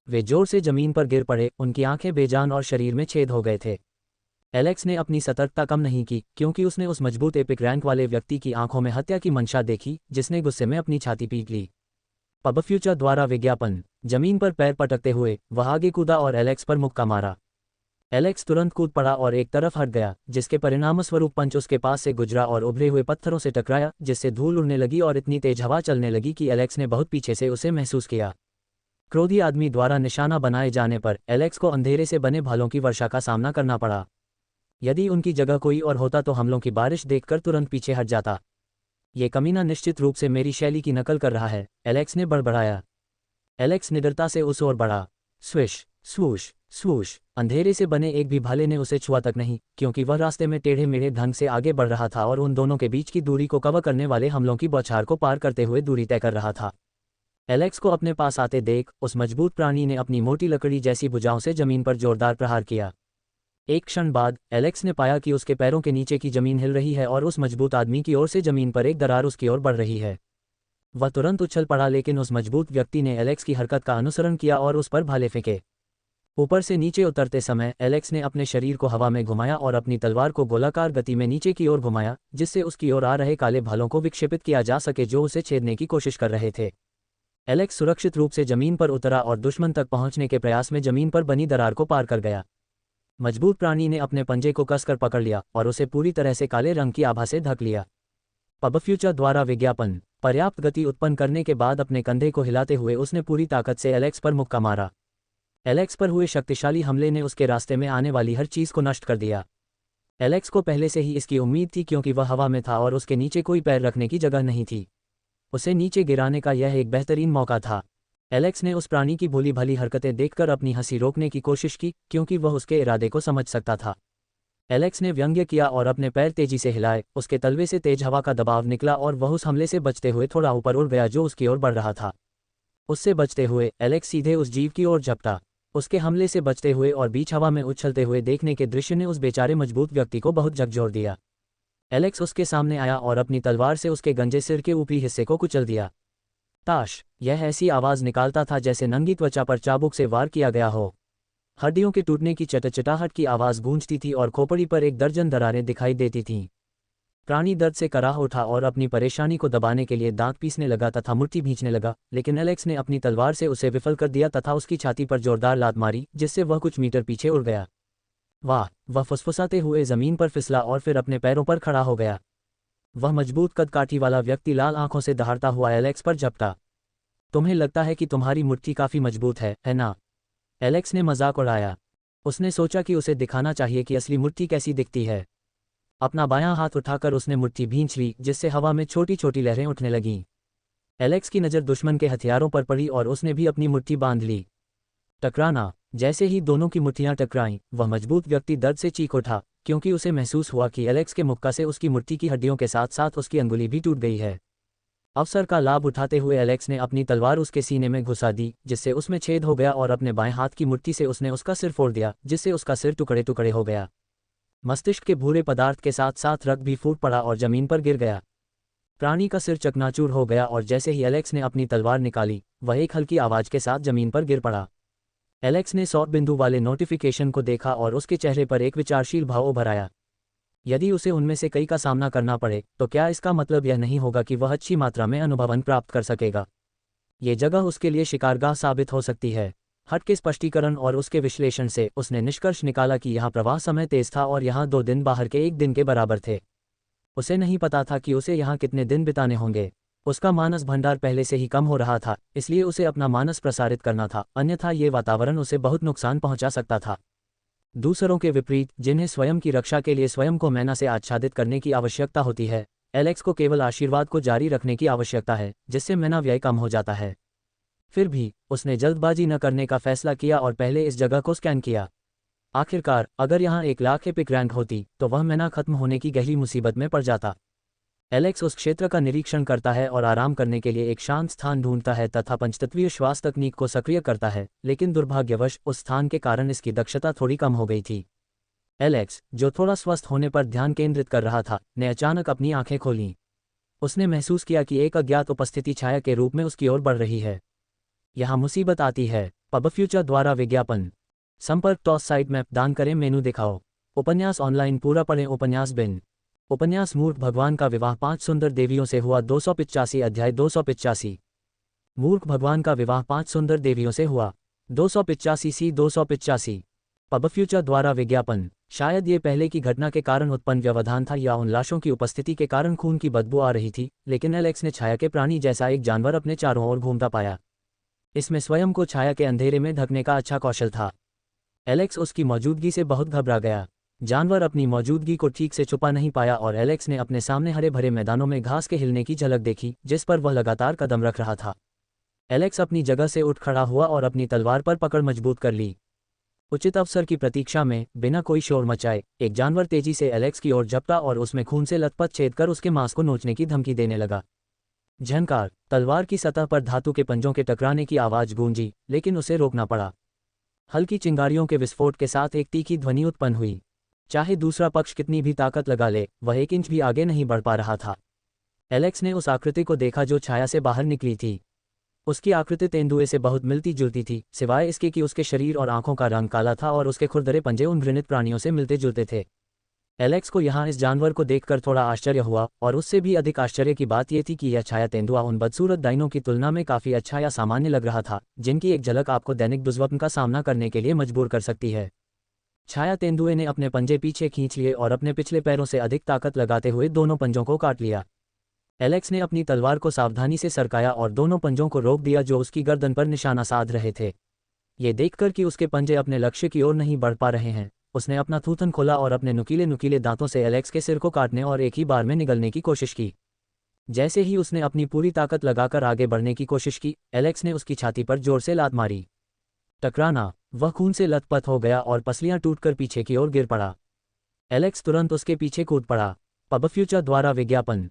वे जोर से जमीन पर गिर पड़े, उनकी आंखें बेजान और शरीर में छेद हो गए थे। एलेक्स ने अपनी सतर्कता कम नहीं की, क्योंकि उसने उस मजबूत एपिक रैंक वाले व्यक्ति की आंखों में हत्या की मंशा देखी, जिसने गुस्से में अपनी छाती पीट ली। पब फ्यूचर द्वारा विज्ञापन। जमीन पर पैर पटकते हुए वह आगे कूदा और एलेक्स पर मुक्का मारा। एलेक्स तुरंत कूद पड़ा और एक तरफ हट गया, जिसके परिणामस्वरूप पंच उसके पास से गुजरा और उभरे हुए पत्थरों से टकराया, जिससे धूल उड़ने लगी और इतनी तेज हवा चलने लगी कि एलेक्स ने बहुत पीछे से उसे महसूस किया। क्रोधी आदमी द्वारा निशाना बनाए जाने पर एलेक्स को अंधेरे से बने भालों की वर्षा का सामना करना पड़ा। यदि उनकी जगह कोई और होता तो हमलों की बारिश देखकर तुरंत पीछे हट जाता। ये कमीना निश्चित रूप से मेरी शैली की नकल कर रहा है, एलेक्स ने बड़बड़ाया। एलेक्स निडरता से उस ओर बढ़ा। स्विश स्वूश स्वूश। अंधेरे से बने एक भी भाले ने उसे छुआ तक नहीं, क्योंकि वह रास्ते में टेढ़े मेढ़े ढंग से आगे बढ़ रहा था और उन दोनों के बीच की दूरी को कवर करने वाले हमलों की बौछार को पार करते हुए दूरी तय कर रहा था। एलेक्स को अपने पास आते देख उस मजबूत प्राणी ने अपनी मोटी लकड़ी जैसी भुजाओं से जमीन पर जोरदार प्रहार किया। एक क्षण बाद एलेक्स ने पाया कि उसके पैरों के नीचे की जमीन हिल रही है और उस मजबूत आदमी की ओर से जमीन पर एक दरार उसकी ओर बढ़ रही है। वह तुरंत उछल पड़ा, लेकिन उस मजबूत व्यक्ति ने एलेक्स की हरकत का अनुसरण किया और उस पर भाले फेंके। ऊपर से नीचे उतरते समय एलेक्स ने अपने शरीर को हवा में घुमाया और अपनी तलवार को गोलाकार गति में नीचे की ओर घुमाया, जिससे उसकी ओर आ रहे काले भालों को विक्षेपित किया जा सके जो उसे छेदने की कोशिश कर रहे थे। एलेक्स सुरक्षित रूप से जमीन पर उतरा और दुश्मन तक पहुंचने के प्रयास में जमीन पर बनी दरार को पार कर गया। मजबूत प्राणी ने अपने पंजे को कसकर पकड़ लिया और उसे पूरी तरह से काले रंग की आभा से ढक लिया। पब फ्यूचर द्वारा विज्ञापन। पर्याप्त गति उत्पन्न करने के बाद अपने कंधे को हिलाते हुए उसने पूरी ताकत से एलेक्स पर मुक्का मारा। एलेक्स पर हुए शक्तिशाली हमले ने उसके रास्ते में आने वाली हर चीज को नष्ट कर दिया। एलेक्स को पहले से ही इसकी उम्मीद थी, क्योंकि वह हवा में था और उसके नीचे कोई पैर रखने की जगह नहीं थी। उसे नीचे गिराने का यह एक बेहतरीन मौका था। एलेक्स ने उस प्राणी की भोली भाली हरकतें देखकर अपनी हंसी रोकने की कोशिश की, क्योंकि वह उसके इरादे को समझ सकता था। एलेक्स ने व्यंग्य किया और अपने पैर तेजी से हिलाए। उसके तलवे से तेज हवा का दबाव निकला और वह उस हमले से बचते हुए थोड़ा ऊपर उड़ गया जो उसकी ओर बढ़ रहा था। उससे बचते हुए एलेक्स सीधे उस जीव की ओर झपटा। उसके हमले से बचते हुए और बीच हवा में उछलते हुए देखने के दृश्य ने उस बेचारे मजबूत व्यक्ति को बहुत झकझोर दिया। एलेक्स उसके सामने आया और अपनी तलवार से उसके गंजे सिर के ऊपरी हिस्से को कुचल दिया। ताश। यह ऐसी आवाज निकालता था जैसे नंगी त्वचा पर चाबुक से वार किया गया हो। हड्डियों के टूटने की चटचटाहट की आवाज गूंजती थी और खोपड़ी पर एक दर्जन दरारें दिखाई देती थीं। प्राणी दर्द से कराह उठा और अपनी परेशानी को दबाने के लिए दांत पीसने लगा तथा मुट्ठी भींचने लगा, लेकिन एलेक्स ने अपनी तलवार से उसे विफल कर दिया तथा उसकी छाती पर जोरदार लात मारी, जिससे वह कुछ मीटर पीछे उड़ गया। वाह! वह फुसफुसाते हुए जमीन पर फिसला और फिर अपने पैरों पर खड़ा हो गया। वह मजबूत कदकाठी वाला व्यक्ति लाल आंखों से दहाड़ता हुआ एलेक्स पर झपटा। तुम्हें लगता है कि तुम्हारी मुट्ठी काफी मजबूत है ना? एलेक्स ने मजाक उड़ाया। उसने सोचा कि उसे दिखाना चाहिए कि असली मुट्ठी कैसी दिखती है। अपना बायां हाथ उठाकर उसने मुट्ठी भींच ली, जिससे हवा में छोटी छोटी लहरें उठने लगीं। एलेक्स की नज़र दुश्मन के हथियारों पर पड़ी और उसने भी अपनी मुट्ठी बांध ली। टकराना। जैसे ही दोनों की मुट्ठियां टकराईं, वह मजबूत व्यक्ति दर्द से चीख उठा, क्योंकि उसे महसूस हुआ कि एलेक्स के मुक्का से उसकी मुट्ठी की हड्डियों के साथ साथ उसकी अंगुली भी टूट गई है। अवसर का लाभ उठाते हुए एलेक्स ने अपनी तलवार उसके सीने में घुसा दी, जिससे उसमें छेद हो गया और अपने बाएं हाथ की मुट्ठी से उसने उसका सिर फोड़ दिया, जिससे उसका सिर टुकड़े टुकड़े हो गया। मस्तिष्क के भूरे पदार्थ के साथ साथ रक्त भी फूट पड़ा और जमीन पर गिर गया। प्राणी का सिर चकनाचूर हो गया और जैसे ही एलेक्स ने अपनी तलवार निकाली, वह एक हल्की आवाज के साथ जमीन पर गिर पड़ा। एलेक्स ने 100 बिंदु वाले नोटिफिकेशन को देखा और उसके चेहरे पर एक विचारशील भाव उभर आया। यदि उसे उनमें से कई का सामना करना पड़े, तो क्या इसका मतलब यह नहीं होगा कि वह अच्छी मात्रा में अनुभवन प्राप्त कर सकेगा? ये जगह उसके लिए शिकारगाह साबित हो सकती है। हट के स्पष्टीकरण और उसके विश्लेषण से उसने निष्कर्ष निकाला कि यहाँ प्रवाह समय तेज था और यहाँ 2 दिन बाहर के 1 दिन के बराबर थे। उसे नहीं पता था कि उसे यहाँ कितने दिन बिताने होंगे। उसका मानस भंडार पहले से ही कम हो रहा था, इसलिए उसे अपना मानस प्रसारित करना था, अन्यथा ये वातावरण उसे बहुत नुकसान पहुंचा सकता था। दूसरों के विपरीत, जिन्हें स्वयं की रक्षा के लिए स्वयं को मैना से आच्छादित करने की आवश्यकता होती है, एलेक्स को केवल आशीर्वाद को जारी रखने की आवश्यकता है, जिससे मैना व्यय कम हो जाता है। फिर भी उसने जल्दबाजी न करने का फैसला किया और पहले इस जगह को स्कैन किया। आखिरकार, अगर यहाँ 1 लाख एपिक रैंक होती, तो वह मैना खत्म होने की गहरी मुसीबत में पड़ जाता। एलेक्स उस क्षेत्र का निरीक्षण करता है और आराम करने के लिए एक शांत स्थान ढूंढता है तथा पंचतत्वीय श्वास तकनीक को सक्रिय करता है, लेकिन दुर्भाग्यवश उस स्थान के कारण इसकी दक्षता थोड़ी कम हो गई थी। एलेक्स, जो थोड़ा स्वस्थ होने पर ध्यान केंद्रित कर रहा था, ने अचानक अपनी आंखें खोलीं। उसने महसूस किया कि एक अज्ञात उपस्थिति छाया के रूप में उसकी ओर बढ़ रही है। यहाँ मुसीबत आती है। पब फ्यूचर द्वारा विज्ञापन। संपर्क टॉस साइट मैप दान करें मेनू दिखाओ। उपन्यास ऑनलाइन पूरा पढ़ें। उपन्यास बिन। उपन्यास मूर्ख भगवान का विवाह 5 सुंदर देवियों से हुआ। 285 अध्याय 285। मूर्ख भगवान का विवाह 5 सुंदर देवियों से हुआ। 285 सी 285। पब फ्यूचर द्वारा विज्ञापन। शायद ये पहले की घटना के कारण उत्पन्न व्यवधान था या उन लाशों की उपस्थिति के कारण खून की बदबू आ रही थी, लेकिन एलेक्स ने छाया के प्राणी जैसा एक जानवर अपने चारों ओर घूमता पाया। इसमें स्वयं को छाया के अंधेरे में ढकने का अच्छा कौशल था। एलेक्स उसकी मौजूदगी से बहुत घबरा गया। जानवर अपनी मौजूदगी को ठीक से छुपा नहीं पाया और एलेक्स ने अपने सामने हरे भरे मैदानों में घास के हिलने की झलक देखी, जिस पर वह लगातार कदम रख रहा था। एलेक्स अपनी जगह से उठ खड़ा हुआ और अपनी तलवार पर पकड़ मजबूत कर ली। उचित अवसर की प्रतीक्षा में, बिना कोई शोर मचाए, एक जानवर तेजी से एलेक्स की ओर झपटा और उसमें खून से लथपथ छेद कर उसके मांस को नोचने की धमकी देने लगा। झनकार, तलवार की सतह पर धातु के पंजों के टकराने की आवाज गूंजी, लेकिन उसे रोकना पड़ा। हल्की चिंगारियों के विस्फोट के साथ एक तीखी ध्वनि उत्पन्न हुई। चाहे दूसरा पक्ष कितनी भी ताकत लगा ले, वह 1 इंच भी आगे नहीं बढ़ पा रहा था। एलेक्स ने उस आकृति को देखा जो छाया से बाहर निकली थी। उसकी आकृति तेंदुए से बहुत मिलती जुलती थी, सिवाय इसके कि उसके शरीर और आंखों का रंग काला था और उसके खुरदरे पंजे उन घृणित प्राणियों से मिलते जुलते थे। एलेक्स को यहाँ इस जानवर को देखकर थोड़ा आश्चर्य हुआ, और उससे भी अधिक आश्चर्य की बात यह थी कि यह छाया तेंदुआ उन बदसूरत डाइनों की तुलना में काफ़ी अच्छा या सामान्य लग रहा था, जिनकी एक झलक आपको दैनिक दुर्स्वप्न का सामना करने के लिए मजबूर कर सकती है। छाया तेंदुए ने अपने पंजे पीछे खींच लिए और अपने पिछले पैरों से अधिक ताकत लगाते हुए दोनों पंजों को काट लिया। एलेक्स ने अपनी तलवार को सावधानी से सरकाया और दोनों पंजों को रोक दिया जो उसकी गर्दन पर निशाना साध रहे थे। ये देखकर कि उसके पंजे अपने लक्ष्य की ओर नहीं बढ़ पा रहे हैं, उसने अपना थूथन खोला और अपने नुकीले नुकीले दांतों से एलेक्स के सिर को काटने और एक ही बार में निगलने की कोशिश की। जैसे ही उसने अपनी पूरी ताकत लगाकर आगे बढ़ने की कोशिश की, एलेक्स ने उसकी छाती पर जोर से लात मारी। टकराना, वह खून से लथपथ हो गया और पसलियां टूटकर पीछे की ओर गिर पड़ा। एलेक्स तुरंत उसके पीछे कूद पड़ा। पब फ्यूचर द्वारा विज्ञापन।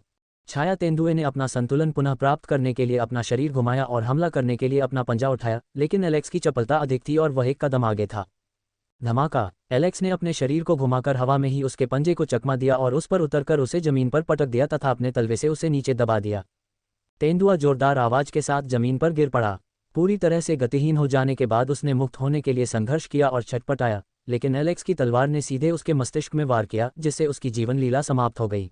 छाया तेंदुए ने अपना संतुलन पुनः प्राप्त करने के लिए अपना शरीर घुमाया और हमला करने के लिए अपना पंजा उठाया, लेकिन एलेक्स की चपलता अधिक थी और वह एक कदम आगे था। धमाका, एलेक्स ने अपने शरीर को घुमाकर हवा में ही उसके पंजे को चकमा दिया और उस पर उतरकर उसे जमीन पर पटक दिया तथा अपने तलवे से उसे नीचे दबा दिया। तेंदुआ जोरदार आवाज के साथ जमीन पर गिर पड़ा। पूरी तरह से गतिहीन हो जाने के बाद उसने मुक्त होने के लिए संघर्ष किया और छटपटाया, लेकिन एलेक्स की तलवार ने सीधे उसके मस्तिष्क में वार किया, जिससे उसकी जीवन लीला समाप्त हो गई।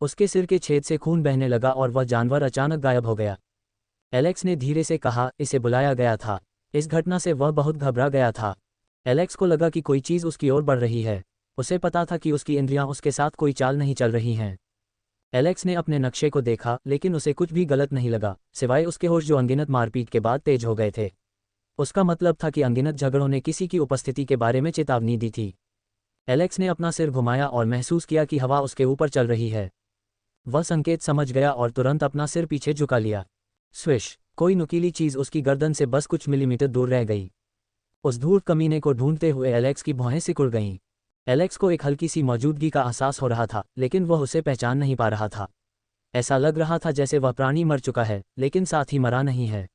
उसके सिर के छेद से खून बहने लगा और वह जानवर अचानक गायब हो गया। एलेक्स ने धीरे से कहा, इसे बुलाया गया था। इस घटना से वह बहुत घबरा गया था। एलेक्स को लगा कि कोई चीज़ उसकी ओर बढ़ रही है। उसे पता था कि उसकी इंद्रियां उसके साथ कोई चाल नहीं चल रही हैं। एलेक्स ने अपने नक्शे को देखा, लेकिन उसे कुछ भी गलत नहीं लगा, सिवाय उसके होश जो अनगिनत मारपीट के बाद तेज हो गए थे। उसका मतलब था कि अनगिनत झगड़ों ने किसी की उपस्थिति के बारे में चेतावनी दी थी। एलेक्स ने अपना सिर घुमाया और महसूस किया कि हवा उसके ऊपर चल रही है। वह संकेत समझ गया और तुरंत अपना सिर पीछे झुका लिया। स्विश, कोई नुकीली चीज उसकी गर्दन से बस कुछ मिलीमीटर दूर रह गई। उस धूर्त कमीने को ढूंढते हुए एलेक्स की भौहें सिकुड़ गईं। एलेक्स को एक हल्की सी मौजूदगी का एहसास हो रहा था, लेकिन वह उसे पहचान नहीं पा रहा था। ऐसा लग रहा था जैसे वह प्राणी मर चुका है, लेकिन साथ ही मरा नहीं है।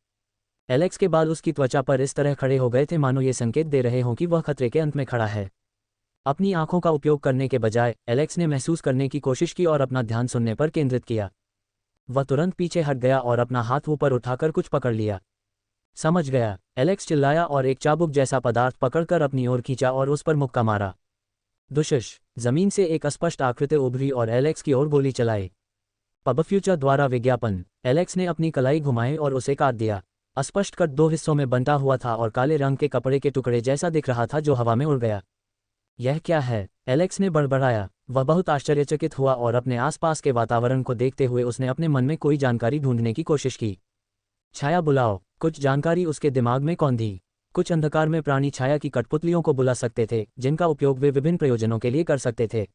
एलेक्स के बाल उसकी त्वचा पर इस तरह खड़े हो गए थे मानो ये संकेत दे रहे हों कि वह खतरे के अंत में खड़ा है। अपनी आंखों का उपयोग करने के बजाय एलेक्स ने महसूस करने की कोशिश की और अपना ध्यान सुनने पर केंद्रित किया। वह तुरंत पीछे हट गया और अपना हाथ ऊपर उठाकर कुछ पकड़ लिया। समझ गया, एलेक्स चिल्लाया और एक चाबुक जैसा पदार्थ पकड़कर अपनी ओर खींचा और उस पर मुक्का मारा। दुशश, जमीन से एक अस्पष्ट आकृति उभरी और एलेक्स की ओर गोली चलाई। पब फ्यूचर द्वारा विज्ञापन। एलेक्स ने अपनी कलाई घुमाई और उसे काट दिया। अस्पष्ट कट 2 हिस्सों में बंटा हुआ था और काले रंग के कपड़े के टुकड़े जैसा दिख रहा था जो हवा में उड़ गया। यह क्या है? एलेक्स ने बड़बड़ाया। वह बहुत आश्चर्यचकित हुआ और अपने आसपास के वातावरण को देखते हुए उसने अपने मन में कोई जानकारी ढूंढने की कोशिश की। छाया बुलाओ। कुछ जानकारी उसके दिमाग में कौंधी। कुछ अंधकार में प्राणी छाया की कठपुतलियों को बुला सकते थे, जिनका उपयोग वे विभिन्न प्रयोजनों के लिए कर सकते थे।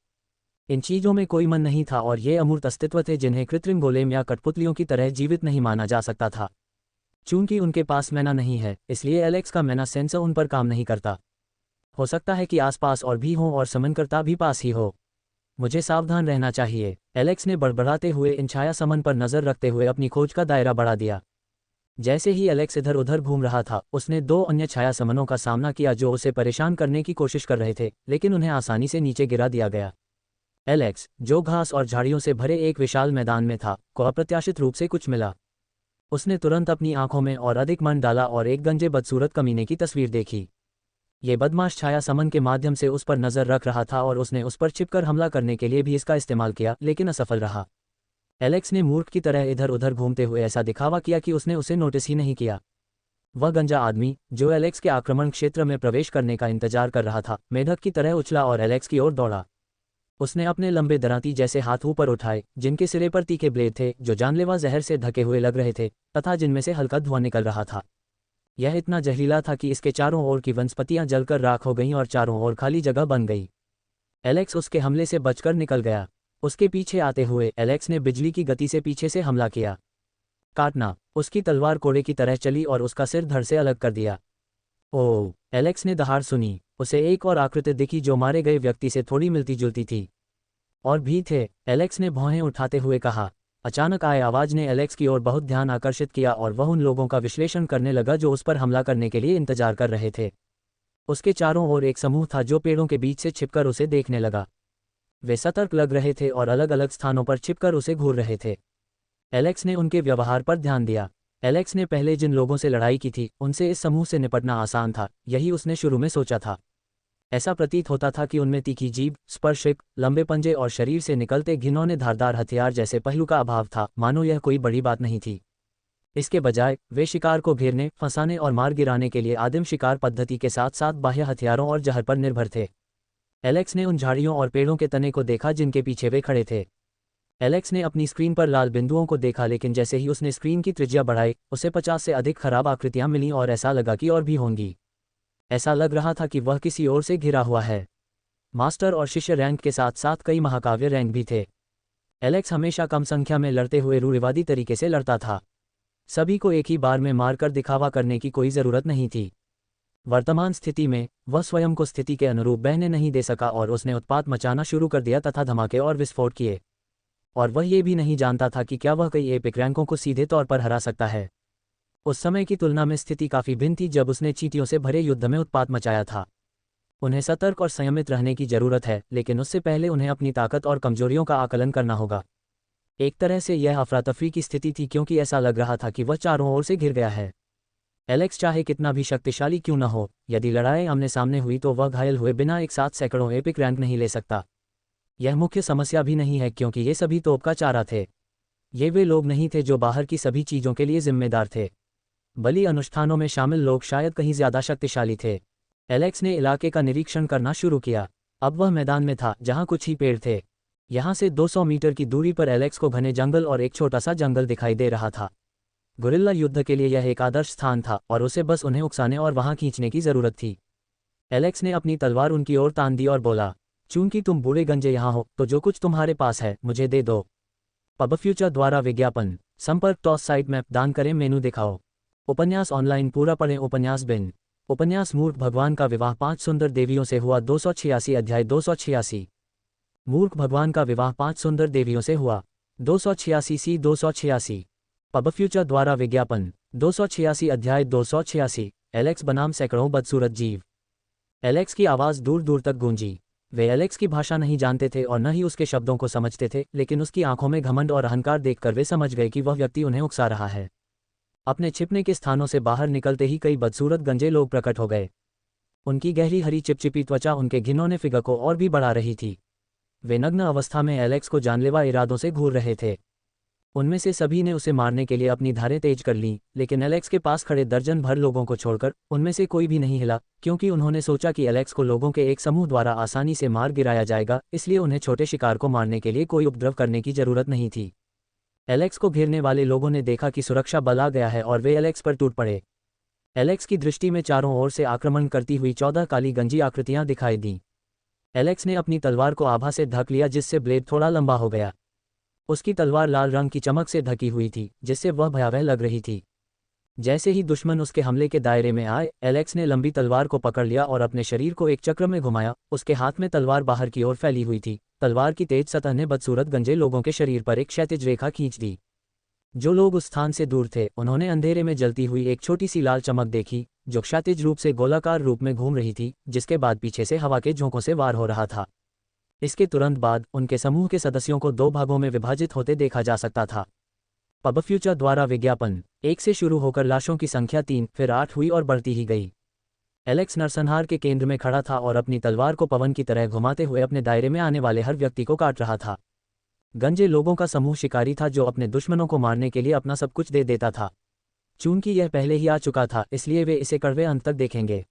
इन चीजों में कोई मन नहीं था और ये अमूर्त अस्तित्व थे जिन्हें कृत्रिम गोलेम या कठपुतलियों की तरह जीवित नहीं माना जा सकता था। चूंकि उनके पास मैना नहीं है, इसलिए एलेक्स का मैना सेंसर उन पर काम नहीं करता। हो सकता है कि आसपास और भी हों और समनकर्ता भी पास ही हो। मुझे सावधान रहना चाहिए। एलेक्स ने बड़बड़ाते हुए इन छाया समन पर नजर रखते हुए अपनी खोज का दायरा बढ़ा दिया। जैसे ही एलेक्स इधर उधर घूम रहा था, उसने 2 अन्य छाया समनों का सामना किया जो उसे परेशान करने की कोशिश कर रहे थे, लेकिन उन्हें आसानी से नीचे गिरा दिया गया। एलेक्स, जो घास और झाड़ियों से भरे एक विशाल मैदान में था, को अप्रत्याशित रूप से कुछ मिला। उसने तुरंत अपनी आंखों में और अधिक मन डाला और एक गंजे बदसूरत कमीने की तस्वीर देखी। ये बदमाश छाया समन के माध्यम से उस पर नजर रख रहा था और उसने उस पर छिपकर हमला करने के लिए भी इसका इस्तेमाल किया, लेकिन असफल रहा। एलेक्स ने मूर्ख की तरह इधर उधर घूमते हुए ऐसा दिखावा किया कि उसने उसे नोटिस ही नहीं किया। वह गंजा आदमी, जो एलेक्स के आक्रमण क्षेत्र में प्रवेश करने का इंतजार कर रहा था, मेढक की तरह उछला और एलेक्स की ओर दौड़ा। उसने अपने लंबे दरांती जैसे हाथ ऊपर उठाए, जिनके सिरे पर तीखे ब्लेड थे जो जानलेवा जहर से ढके हुए लग रहे थे, तथा जिनमें से हल्का धुआं निकल रहा था। यह इतना जहरीला था कि इसके चारों ओर की वनस्पतियां जलकर राख हो गईं और चारों ओर खाली जगह बन गई। एलेक्स उसके हमले से बचकर निकल गया। उसके पीछे आते हुए एलेक्स ने बिजली की गति से पीछे से हमला किया। काटना, उसकी तलवार कोड़े की तरह चली और उसका सिर धड़ से अलग कर दिया। ओह! एलेक्स ने दहाड़ सुनी। उसे एक और आकृति दिखी जो मारे गए व्यक्ति से थोड़ी मिलती जुलती थी। और भी थे, एलेक्स ने भौहें उठाते हुए कहा। अचानक आए आवाज ने एलेक्स की ओर बहुत ध्यान आकर्षित किया और वह उन लोगों का विश्लेषण करने लगा जो उस पर हमला करने के लिए इंतजार कर रहे थे। उसके चारों ओर एक समूह था जो पेड़ों के बीच से छिपकर उसे देखने लगा। वे सतर्क लग रहे थे और अलग अलग स्थानों पर छिपकर उसे घूर रहे थे। एलेक्स ने उनके व्यवहार पर ध्यान दिया। एलेक्स ने पहले जिन लोगों से लड़ाई की थी, उनसे इस समूह से निपटना आसान था, यही उसने शुरू में सोचा था। ऐसा प्रतीत होता था कि उनमें तीखी जीभ, स्पर्शिक, लंबे पंजे और शरीर से निकलते घिनौने धारदार हथियार जैसे पहलू का अभाव था, मानो यह कोई बड़ी बात नहीं थी। इसके बजाय वे शिकार को घेरने, फंसाने और मार गिराने के लिए आदिम शिकार पद्धति के साथ साथ बाह्य हथियारों और जहर पर निर्भर थे। एलेक्स ने उन झाड़ियों और पेड़ों के तने को देखा जिनके पीछे वे खड़े थे। एलेक्स ने अपनी स्क्रीन पर लाल बिंदुओं को देखा, लेकिन जैसे ही उसने स्क्रीन की त्रिज्या बढ़ाई, उसे 50 से अधिक खराब आकृतियां मिलीं और ऐसा लगा कि और भी होंगी। ऐसा लग रहा था कि वह किसी ओर से घिरा हुआ है। मास्टर और शिष्य रैंक के साथ साथ कई महाकाव्य रैंक भी थे। एलेक्स हमेशा कम संख्या में लड़ते हुए रूढ़िवादी तरीके से लड़ता था। सभी को एक ही बार में मारकर दिखावा करने की कोई ज़रूरत नहीं थी। वर्तमान स्थिति में वह स्वयं को स्थिति के अनुरूप बहने नहीं दे सका और उसने उत्पात मचाना शुरू कर दिया तथा धमाके और विस्फोट किए। और वह ये भी नहीं जानता था कि क्या वह कई एपिक रैंकों को सीधे तौर पर हरा सकता है। उस समय की तुलना में स्थिति काफ़ी भिन्न थी जब उसने चींटियों से भरे युद्ध में उत्पात मचाया था। उन्हें सतर्क और संयमित रहने की जरूरत है, लेकिन उससे पहले उन्हें अपनी ताकत और कमजोरियों का आकलन करना होगा। एक तरह से यह अफरा तफरी की स्थिति थी, क्योंकि ऐसा लग रहा था कि वह चारों ओर से घिर गया है। एलेक्स चाहे कितना भी शक्तिशाली क्यों न हो, यदि लड़ाई आमने सामने हुई तो वह घायल हुए बिना एक साथ सैकड़ों एपिक रैंक नहीं ले सकता। यह मुख्य समस्या भी नहीं है, क्योंकि ये सभी तोप का चारा थे। ये वे लोग नहीं थे जो बाहर की सभी चीज़ों के लिए जिम्मेदार थे। बलि अनुष्ठानों में शामिल लोग शायद कहीं ज़्यादा शक्तिशाली थे। एलेक्स ने इलाके का निरीक्षण करना शुरू किया। अब वह मैदान में था जहाँ कुछ ही पेड़ थे। यहाँ से 200 मीटर की दूरी पर एलेक्स को घने जंगल और एक छोटा सा जंगल दिखाई दे रहा था। गुरिल्ला युद्ध के लिए यह एक आदर्श स्थान था और उसे बस उन्हें उकसाने और वहां खींचने की जरूरत थी। एलेक्स ने अपनी तलवार उनकी ओर तान दी और बोला, चूंकि तुम बूढ़े गंजे यहाँ हो, तो जो कुछ तुम्हारे पास है मुझे दे दो। पब फ्यूचर द्वारा विज्ञापन, संपर्क टॉस साइट मैप, दान करें, मेनू दिखाओ। उपन्यास ऑनलाइन पूरा पढ़ें। उपन्यास बिन। उपन्यास मूर्ख भगवान का विवाह 5 सुंदर देवियों से हुआ। 286 अध्याय 286। मूर्ख भगवान का विवाह 5 सुंदर देवियों से हुआ। 286 286। पब फ्यूचर द्वारा विज्ञापन। 286 अध्याय 286। एलेक्स बनाम सैकड़ों बदसूरत जीव। एलेक्स की आवाज़ दूर दूर तक गूंजी। वे एलेक्स की भाषा नहीं जानते थे और न ही उसके शब्दों को समझते थे, लेकिन उसकी आंखों में घमंड और अहंकार देखकर वे समझ गए कि वह व्यक्ति उन्हें उकसा रहा है। अपने छिपने के स्थानों से बाहर निकलते ही कई बदसूरत गंजे लोग प्रकट हो गए। उनकी गहरी हरी चिपचिपी त्वचा उनके घिनौने फिगर को और भी बढ़ा रही थी। वे नग्न अवस्था में एलेक्स को जानलेवा इरादों से घूर रहे थे। उनमें से सभी ने उसे मारने के लिए अपनी धारें तेज कर लीं, लेकिन एलेक्स के पास खड़े दर्जन भर लोगों को छोड़कर उनमें से कोई भी नहीं हिला, क्योंकि उन्होंने सोचा कि एलेक्स को लोगों के एक समूह द्वारा आसानी से मार गिराया जाएगा, इसलिए उन्हें छोटे शिकार को मारने के लिए कोई उपद्रव करने की जरूरत नहीं थी। एलेक्स को घेरने वाले लोगों ने देखा कि सुरक्षा बल आ गया है और वे एलेक्स पर टूट पड़े। एलेक्स की दृष्टि में चारों ओर से आक्रमण करती हुई 14 काली गंजी आकृतियां दिखाई दीं। एलेक्स ने अपनी तलवार को आभा से ढक लिया, जिससे ब्लेड थोड़ा लंबा हो गया। उसकी तलवार लाल रंग की चमक से ढकी हुई थी, जिससे वह भयावह लग रही थी। जैसे ही दुश्मन उसके हमले के दायरे में आए, एलेक्स ने लंबी तलवार को पकड़ लिया और अपने शरीर को एक चक्र में घुमाया। उसके हाथ में तलवार बाहर की ओर फैली हुई थी। तलवार की तेज सतह ने बदसूरत गंजे लोगों के शरीर पर एक क्षैतिज रेखा खींच दी। जो लोग उस स्थान से दूर थे, उन्होंने अंधेरे में जलती हुई एक छोटी सी लाल चमक देखी, जो क्षैतिज रूप से गोलाकार रूप में घूम रही थी, जिसके बाद पीछे से हवा के झोंकों से वार हो रहा था। इसके तुरंत बाद उनके समूह के सदस्यों को 2 भागों में विभाजित होते देखा जा सकता था। पब फ्यूचर द्वारा विज्ञापन 1 से शुरू होकर लाशों की संख्या 3 फिर 8 हुई और बढ़ती ही गई। एलेक्स नरसंहार के केंद्र में खड़ा था और अपनी तलवार को पवन की तरह घुमाते हुए अपने दायरे में आने वाले हर व्यक्ति को काट रहा था। गंजे लोगों का समूह शिकारी था जो अपने दुश्मनों को मारने के लिए अपना सब कुछ दे देता था। चूंकि यह पहले ही आ चुका था, इसलिए वे इसे कड़वे अंत तक देखेंगे।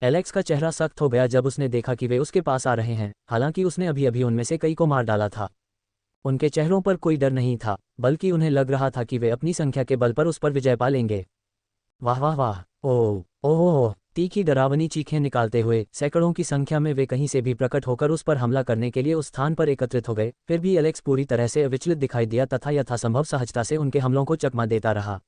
एलेक्स का चेहरा सख्त हो गया जब उसने देखा कि वे उसके पास आ रहे हैं, हालांकि उसने अभी अभी उनमें से कई को मार डाला था। उनके चेहरों पर कोई डर नहीं था, बल्कि उन्हें लग रहा था कि वे अपनी संख्या के बल पर उस पर विजय पा लेंगे। वाह वाह वाह, ओह ओह, तीखी डरावनी चीखें निकालते हुए सैकड़ों की संख्या में वे कहीं से भी प्रकट होकर उस पर हमला करने के लिए उस स्थान पर एकत्रित हो गए। फिर भी एलेक्स पूरी तरह से अविचलित दिखाई दिया तथा यथासंभव सहजता से उनके हमलों को चकमा देता रहा।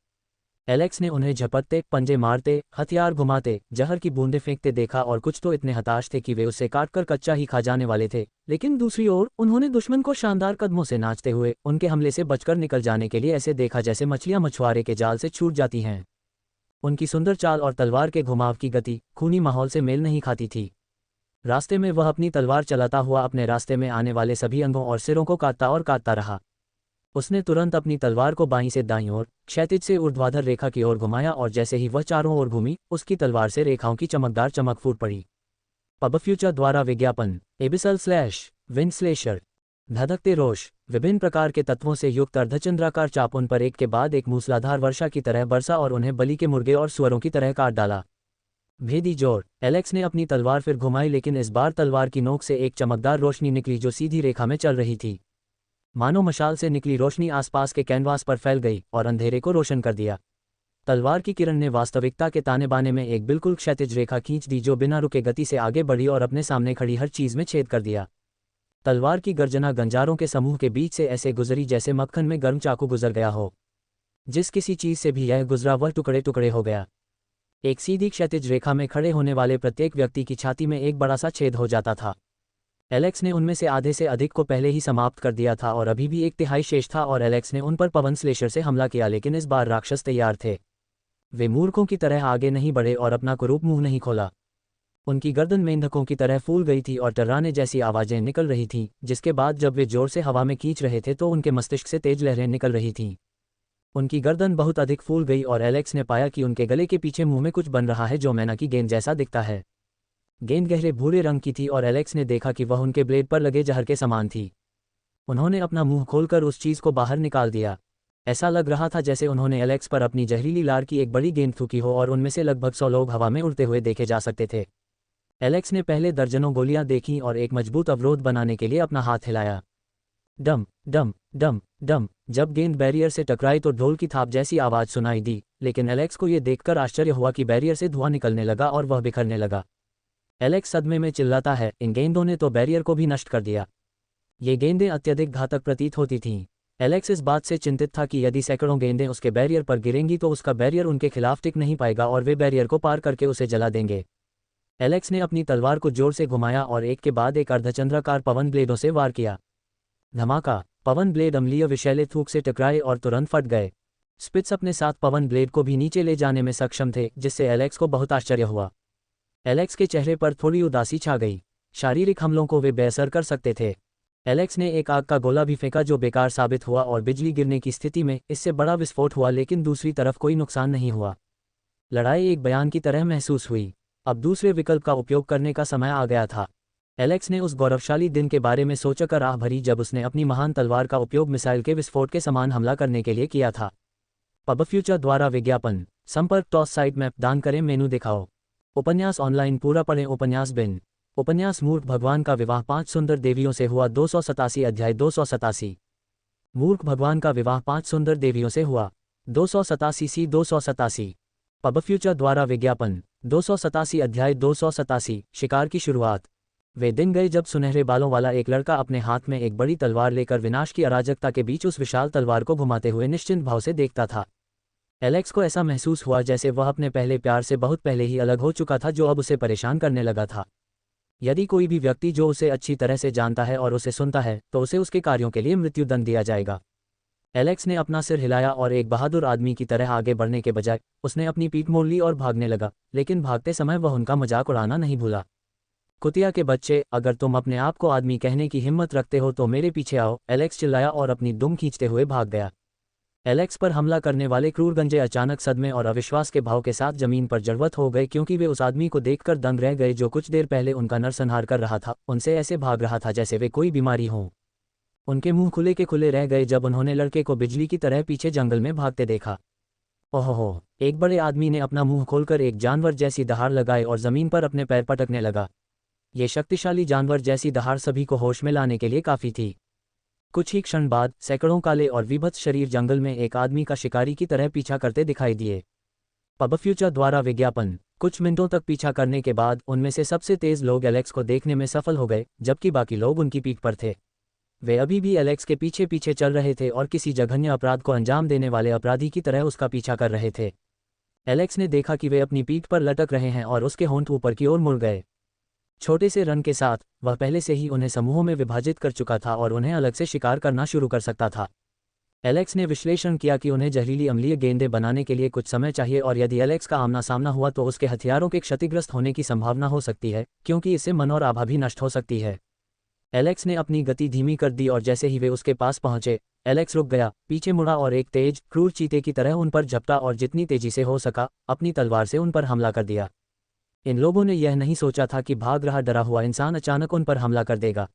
एलेक्स ने उन्हें झपटते, पंजे मारते, हथियार घुमाते, जहर की बूंदें फेंकते देखा और कुछ तो इतने हताश थे कि वे उससे काटकर कच्चा ही खा जाने वाले थे। लेकिन दूसरी ओर उन्होंने दुश्मन को शानदार कदमों से नाचते हुए उनके हमले से बचकर निकल जाने के लिए ऐसे देखा जैसे मछलियां मछुआरे के जाल से छूट जाती हैं। उनकी सुंदर चाल और तलवार के घुमाव की गति खूनी माहौल से मेल नहीं खाती थी। रास्ते में वह अपनी तलवार चलाता हुआ अपने रास्ते में आने वाले सभी अंगों और सिरों को काटता रहा। उसने तुरंत अपनी तलवार को बाईं से दाईं ओर, क्षैतिज से ऊर्ध्वाधर रेखा की ओर घुमाया और जैसे ही वह चारों ओर घूमी, उसकी तलवार से रेखाओं की चमकदार चमक फूट पड़ी। पब फ्यूचर द्वारा विज्ञापन एबिसल स्लैश विंडस्लेशर धधकते रोश, विभिन्न प्रकार के तत्वों से युक्त अर्धचंद्राकार चाप उन पर एक के बाद एक मूसलाधार वर्षा की तरह बरसा और उन्हें बलि के मुर्गे और सुअरों की तरह काट डाला। भेदी जोर, एलेक्स ने अपनी तलवार फिर घुमाई, लेकिन इस बार तलवार की नोक से एक चमकदार रोशनी निकली जो सीधी रेखा में चल रही थी। मानो मशाल से निकली रोशनी आसपास के कैनवास पर फैल गई और अंधेरे को रोशन कर दिया। तलवार की किरण ने वास्तविकता के ताने बाने में एक बिल्कुल क्षैतिज रेखा खींच दी जो बिना रुके गति से आगे बढ़ी और अपने सामने खड़ी हर चीज में छेद कर दिया। तलवार की गर्जना गंजारों के समूह के बीच से ऐसे गुजरी जैसे मक्खन में गर्म चाकू गुजर गया हो। जिस किसी चीज से भी यह गुजरा वह टुकड़े टुकड़े हो गया। एक सीधी क्षैतिज रेखा में खड़े होने वाले प्रत्येक व्यक्ति की छाती में एक बड़ा सा छेद हो जाता था। एलेक्स ने उनमें से आधे से अधिक को पहले ही समाप्त कर दिया था और अभी भी 1/3 शेष था और एलेक्स ने उन पर पवन स्लेशर से हमला किया, लेकिन इस बार राक्षस तैयार थे। वे मूर्खों की तरह आगे नहीं बढ़े और अपना कुरूप मुंह नहीं खोला। उनकी गर्दन मेंढकों की तरह फूल गई थी और टर्राने जैसी आवाजें निकल रही थीं, जिसके बाद जब वे जोर से हवा में खींच रहे थे तो उनके मस्तिष्क से तेज लहरें निकल रही थीं। उनकी गर्दन बहुत अधिक फूल गई और एलेक्स ने पाया कि उनके गले के पीछे मुंह में कुछ बन रहा है जो मैना की गेंद जैसा दिखता है। गेंद गहरे भूरे रंग की थी और एलेक्स ने देखा कि वह उनके ब्लेड पर लगे जहर के समान थी। उन्होंने अपना मुंह खोलकर उस चीज को बाहर निकाल दिया। ऐसा लग रहा था जैसे उन्होंने एलेक्स पर अपनी जहरीली लार की एक बड़ी गेंद थूकी हो और उनमें से लगभग 100 लोग हवा में उड़ते हुए देखे जा सकते थे। एलेक्स ने पहले दर्जनों गोलियां देखीं और एक मजबूत अवरोध बनाने के लिए अपना हाथ हिलाया। डम डम डम डम, जब गेंद बैरियर से टकराई तो ढोल की थाप जैसी आवाज सुनाई दी, लेकिन एलेक्स को यह देखकर आश्चर्य हुआ कि बैरियर से धुआं निकलने लगा और वह बिखरने लगा। एलेक्स सदमे में चिल्लाता है, इन गेंदों ने तो बैरियर को भी नष्ट कर दिया। ये गेंदें अत्यधिक घातक प्रतीत होती थीं। एलेक्स इस बात से चिंतित था कि यदि सैकड़ों गेंदें उसके बैरियर पर गिरेंगी तो उसका बैरियर उनके खिलाफ टिक नहीं पाएगा और वे बैरियर को पार करके उसे जला देंगे। एलेक्स ने अपनी तलवार को जोर से घुमाया और एक के बाद एक अर्धचंद्राकार पवन ब्लेडों से वार किया। धमाका, पवन ब्लेड अम्लीय विषैले थूक से टकराए और तुरंत फट गए। स्पिट्स अपने साथ पवन ब्लेड को भी नीचे ले जाने में सक्षम थे, जिससे एलेक्स को बहुत आश्चर्य हुआ। एलेक्स के चेहरे पर थोड़ी उदासी छा गई। शारीरिक हमलों को वे बेअसर कर सकते थे। एलेक्स ने एक आग का गोला भी फेंका जो बेकार साबित हुआ और बिजली गिरने की स्थिति में इससे बड़ा विस्फोट हुआ, लेकिन दूसरी तरफ कोई नुकसान नहीं हुआ। लड़ाई एक बयान की तरह महसूस हुई। अब दूसरे विकल्प का उपयोग करने का समय आ गया था। एलेक्स ने उस गौरवशाली दिन के बारे में सोचकर आह भरी जब उसने अपनी महान तलवार का उपयोग मिसाइल के विस्फोट के समान हमला करने के लिए किया था। पब फ्यूचर द्वारा विज्ञापन, संपर्क टॉस साइट मैप दान करें मेनू दिखाओ। उपन्यास ऑनलाइन पूरा पढ़ें। उपन्यास बिन उपन्यास मूर्ख भगवान का विवाह 5 सुंदर देवियों से हुआ। 287 अध्याय 287। मूर्ख भगवान का विवाह 5 सुंदर देवियों से हुआ। 287 सी 287। पब फ्यूचर द्वारा विज्ञापन 287 अध्याय 287। शिकार की शुरुआत। वे दिन गए जब सुनहरे बालों वाला एक लड़का अपने हाथ में एक बड़ी तलवार लेकर विनाश की अराजकता के बीच उस विशाल तलवार को घुमाते हुए निश्चिंत भाव से देखता था। एलेक्स को ऐसा महसूस हुआ जैसे वह अपने पहले प्यार से बहुत पहले ही अलग हो चुका था, जो अब उसे परेशान करने लगा था। यदि कोई भी व्यक्ति जो उसे अच्छी तरह से जानता है और उसे सुनता है तो उसे उसके कार्यों के लिए मृत्युदंड दिया जाएगा। एलेक्स ने अपना सिर हिलाया और एक बहादुर आदमी की तरह आगे बढ़ने के बजाय उसने अपनी पीठ मोड़ ली और भागने लगा, लेकिन भागते समय वह उनका मजाक उड़ाना नहीं भूला। कुतिया के बच्चे, अगर तुम अपने आप को आदमी कहने की हिम्मत रखते हो तो मेरे पीछे आओ, एलेक्स चिल्लाया और अपनी दुम खींचते हुए भाग गया। एलेक्स पर हमला करने वाले क्रूर गंजे अचानक सदमे और अविश्वास के भाव के साथ जमीन पर जड़वत हो गए, क्योंकि वे उस आदमी को देखकर दंग रह गए जो कुछ देर पहले उनका नरसंहार कर रहा था, उनसे ऐसे भाग रहा था जैसे वे कोई बीमारी हो। उनके मुंह खुले के खुले रह गए जब उन्होंने लड़के को बिजली की तरह पीछे जंगल में भागते देखा। ओहो! एक बड़े आदमी ने अपना मुंह खोलकर एक जानवर जैसी दहाड़ लगाई और जमीन पर अपने पैर पटकने लगा। ये शक्तिशाली जानवर जैसी दहाड़ सभी को होश में लाने के लिए काफी थी। कुछ ही क्षण बाद सैकड़ों काले और विभत्स शरीर जंगल में एक आदमी का शिकारी की तरह पीछा करते दिखाई दिए। पब फ्यूचर द्वारा विज्ञापन। कुछ मिनटों तक पीछा करने के बाद उनमें से सबसे तेज लोग एलेक्स को देखने में सफल हो गए, जबकि बाकी लोग उनकी पीठ पर थे। वे अभी भी एलेक्स के पीछे पीछे चल रहे थे और किसी जघन्य अपराध को अंजाम देने वाले अपराधी की तरह उसका पीछा कर रहे थे। एलेक्स ने देखा कि वे अपनी पीठ पर लटक रहे हैं और उसके होंठ ऊपर की ओर मुड़ गए। छोटे से रन के साथ वह पहले से ही उन्हें समूहों में विभाजित कर चुका था और उन्हें अलग से शिकार करना शुरू कर सकता था। एलेक्स ने विश्लेषण किया कि उन्हें जहरीली अम्लीय गेंदें बनाने के लिए कुछ समय चाहिए और यदि एलेक्स का आमना सामना हुआ तो उसके हथियारों के क्षतिग्रस्त होने की संभावना हो सकती है, क्योंकि इससे मन और आभा भी नष्ट हो सकती है। एलेक्स ने अपनी गति धीमी कर दी और जैसे ही वे उसके पास पहुंचे, एलेक्स रुक गया, पीछे मुड़ा और एक तेज, क्रूर चीते की तरह उन पर झपटा और जितनी तेजी से हो सका अपनी तलवार से उन पर हमला कर दिया। इन लोगों ने यह नहीं सोचा था कि भाग रहा डरा हुआ इंसान अचानक उन पर हमला कर देगा।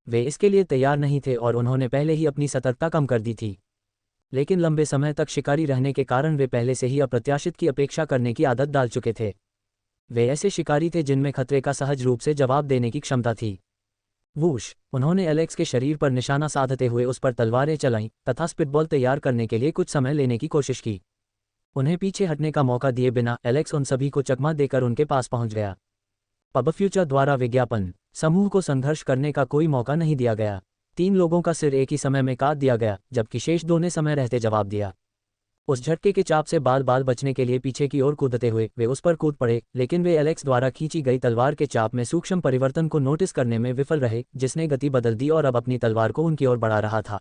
वे इसके लिए तैयार नहीं थे और उन्होंने पहले ही अपनी सतर्कता कम कर दी थी। लेकिन लंबे समय तक शिकारी रहने के कारण वे पहले से ही अप्रत्याशित की अपेक्षा करने की आदत डाल चुके थे। वे ऐसे शिकारी थे जिनमें खतरे का सहज रूप से जवाब देने की क्षमता थी। वूश! उन्होंने एलेक्स के शरीर पर निशाना साधते हुए उस पर तलवारें चलाईं तथा स्पिटबॉल तैयार करने के लिए कुछ समय लेने की कोशिश की। उन्हें पीछे हटने का मौका दिए बिना एलेक्स उन सभी को चकमा देकर उनके पास पहुंच गया। पब फ्यूचर द्वारा विज्ञापन। समूह को संघर्ष करने का कोई मौका नहीं दिया गया। 3 लोगों का सिर एक ही समय में काट दिया गया, जबकि शेष 2 ने समय रहते जवाब दिया। उस झटके के चाप से बाल बाल बचने के लिए पीछे की ओर कूदते हुए वे उस पर कूद पड़े, लेकिन वे एलेक्स द्वारा खींची गई तलवार के चाप में सूक्ष्म परिवर्तन को नोटिस करने में विफल रहे, जिसने गति बदल दी और अब अपनी तलवार को उनकी ओर बढ़ा रहा था।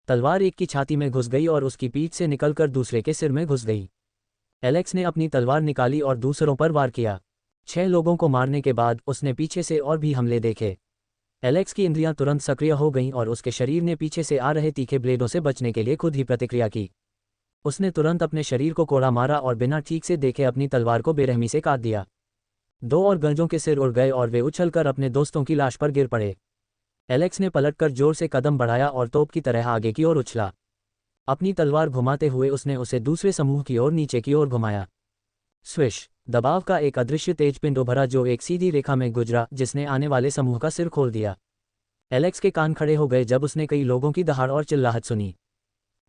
तलवार एक की छाती में घुस गई और उसकी पीठ से निकलकर दूसरे के सिर में घुस गई। एलेक्स ने अपनी तलवार निकाली और दूसरों पर वार किया। 6 लोगों को मारने के बाद उसने पीछे से और भी हमले देखे। एलेक्स की इंद्रियां तुरंत सक्रिय हो गईं और उसके शरीर ने पीछे से आ रहे तीखे ब्लेडों से बचने के लिए खुद ही प्रतिक्रिया की। उसने तुरंत अपने शरीर को कोड़ा मारा और बिना ठीक से देखे अपनी तलवार को बेरहमी से काट दिया। 2 और गंजों के सिर उड़ गए और वे उछलकर अपने दोस्तों की लाश पर गिर पड़े। एलेक्स ने पलटकर जोर से कदम बढ़ाया और तोप की तरह आगे की ओर उछला। अपनी तलवार घुमाते हुए उसने उसे दूसरे समूह की ओर नीचे की ओर घुमाया। स्विश! दबाव का एक अदृश्य तेज पिंड उभरा जो एक सीधी रेखा में गुजरा, जिसने आने वाले समूह का सिर खोल दिया। एलेक्स के कान खड़े हो गए जब उसने कई लोगों की दहाड़ और चिल्लाहट सुनी।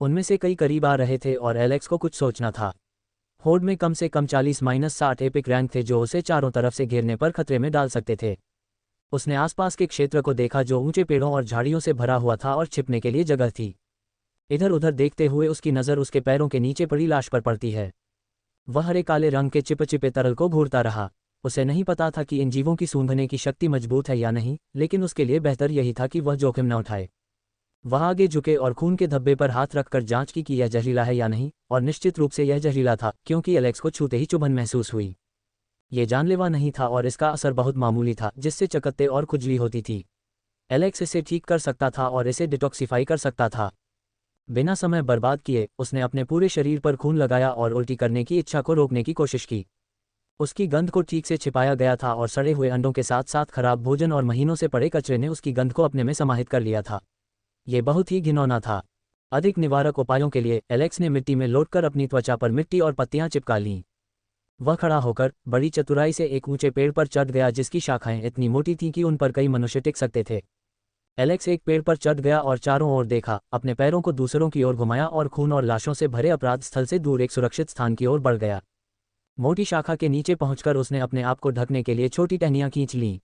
उनमें से कई करीब आ रहे थे और एलेक्स को कुछ सोचना था। होर्ड में कम से कम 40-60 एपिक रैंक थे जो उसे चारों तरफ से घेरने पर खतरे में डाल सकते थे। उसने आसपास के क्षेत्र को देखा जो ऊंचे पेड़ों और झाड़ियों से भरा हुआ था और छिपने के लिए जगह थी। इधर उधर देखते हुए उसकी नज़र उसके पैरों के नीचे पड़ी लाश पर पड़ती है। वह हरे काले रंग के चिपचिपे तरल को घूरता रहा। उसे नहीं पता था कि इन जीवों की सूंघने की शक्ति मजबूत है या नहीं, लेकिन उसके लिए बेहतर यही था कि वह जोखिम न उठाए। वह आगे झुके और खून के धब्बे पर हाथ रखकर जांच की कि यह जहरीला है या नहीं, और निश्चित रूप से यह जहरीला था, क्योंकि एलेक्स को छूते ही चुभन महसूस हुई। ये जानलेवा नहीं था और इसका असर बहुत मामूली था, जिससे चकत्ते और खुजली होती थी। एलेक्स इसे ठीक कर सकता था और इसे डिटॉक्सिफाई कर सकता था। बिना समय बर्बाद किए उसने अपने पूरे शरीर पर खून लगाया और उल्टी करने की इच्छा को रोकने की कोशिश की। उसकी गंध को ठीक से छिपाया गया था और सड़े हुए अंडों के साथ साथ खराब भोजन और महीनों से पड़े कचरे ने उसकी गंध को अपने में समाहित कर लिया था। ये बहुत ही घिनौना था। अधिक निवारक उपायों के लिए एलेक्स ने मिट्टी में लौटकर अपनी त्वचा पर मिट्टी और पत्तियां चिपका लीं। वह खड़ा होकर बड़ी चतुराई से एक ऊंचे पेड़ पर चढ़ गया जिसकी शाखाएं इतनी मोटी थीं कि उन पर कई मनुष्य टिक सकते थे। एलेक्स एक पेड़ पर चढ़ गया और चारों ओर देखा, अपने पैरों को दूसरों की ओर घुमाया और खून और लाशों से भरे अपराध स्थल से दूर एक सुरक्षित स्थान की ओर बढ़ गया। मोटी शाखा के नीचे पहुंचकर उसने अपने आप को ढकने के लिए छोटी टहनियां खींच लीं।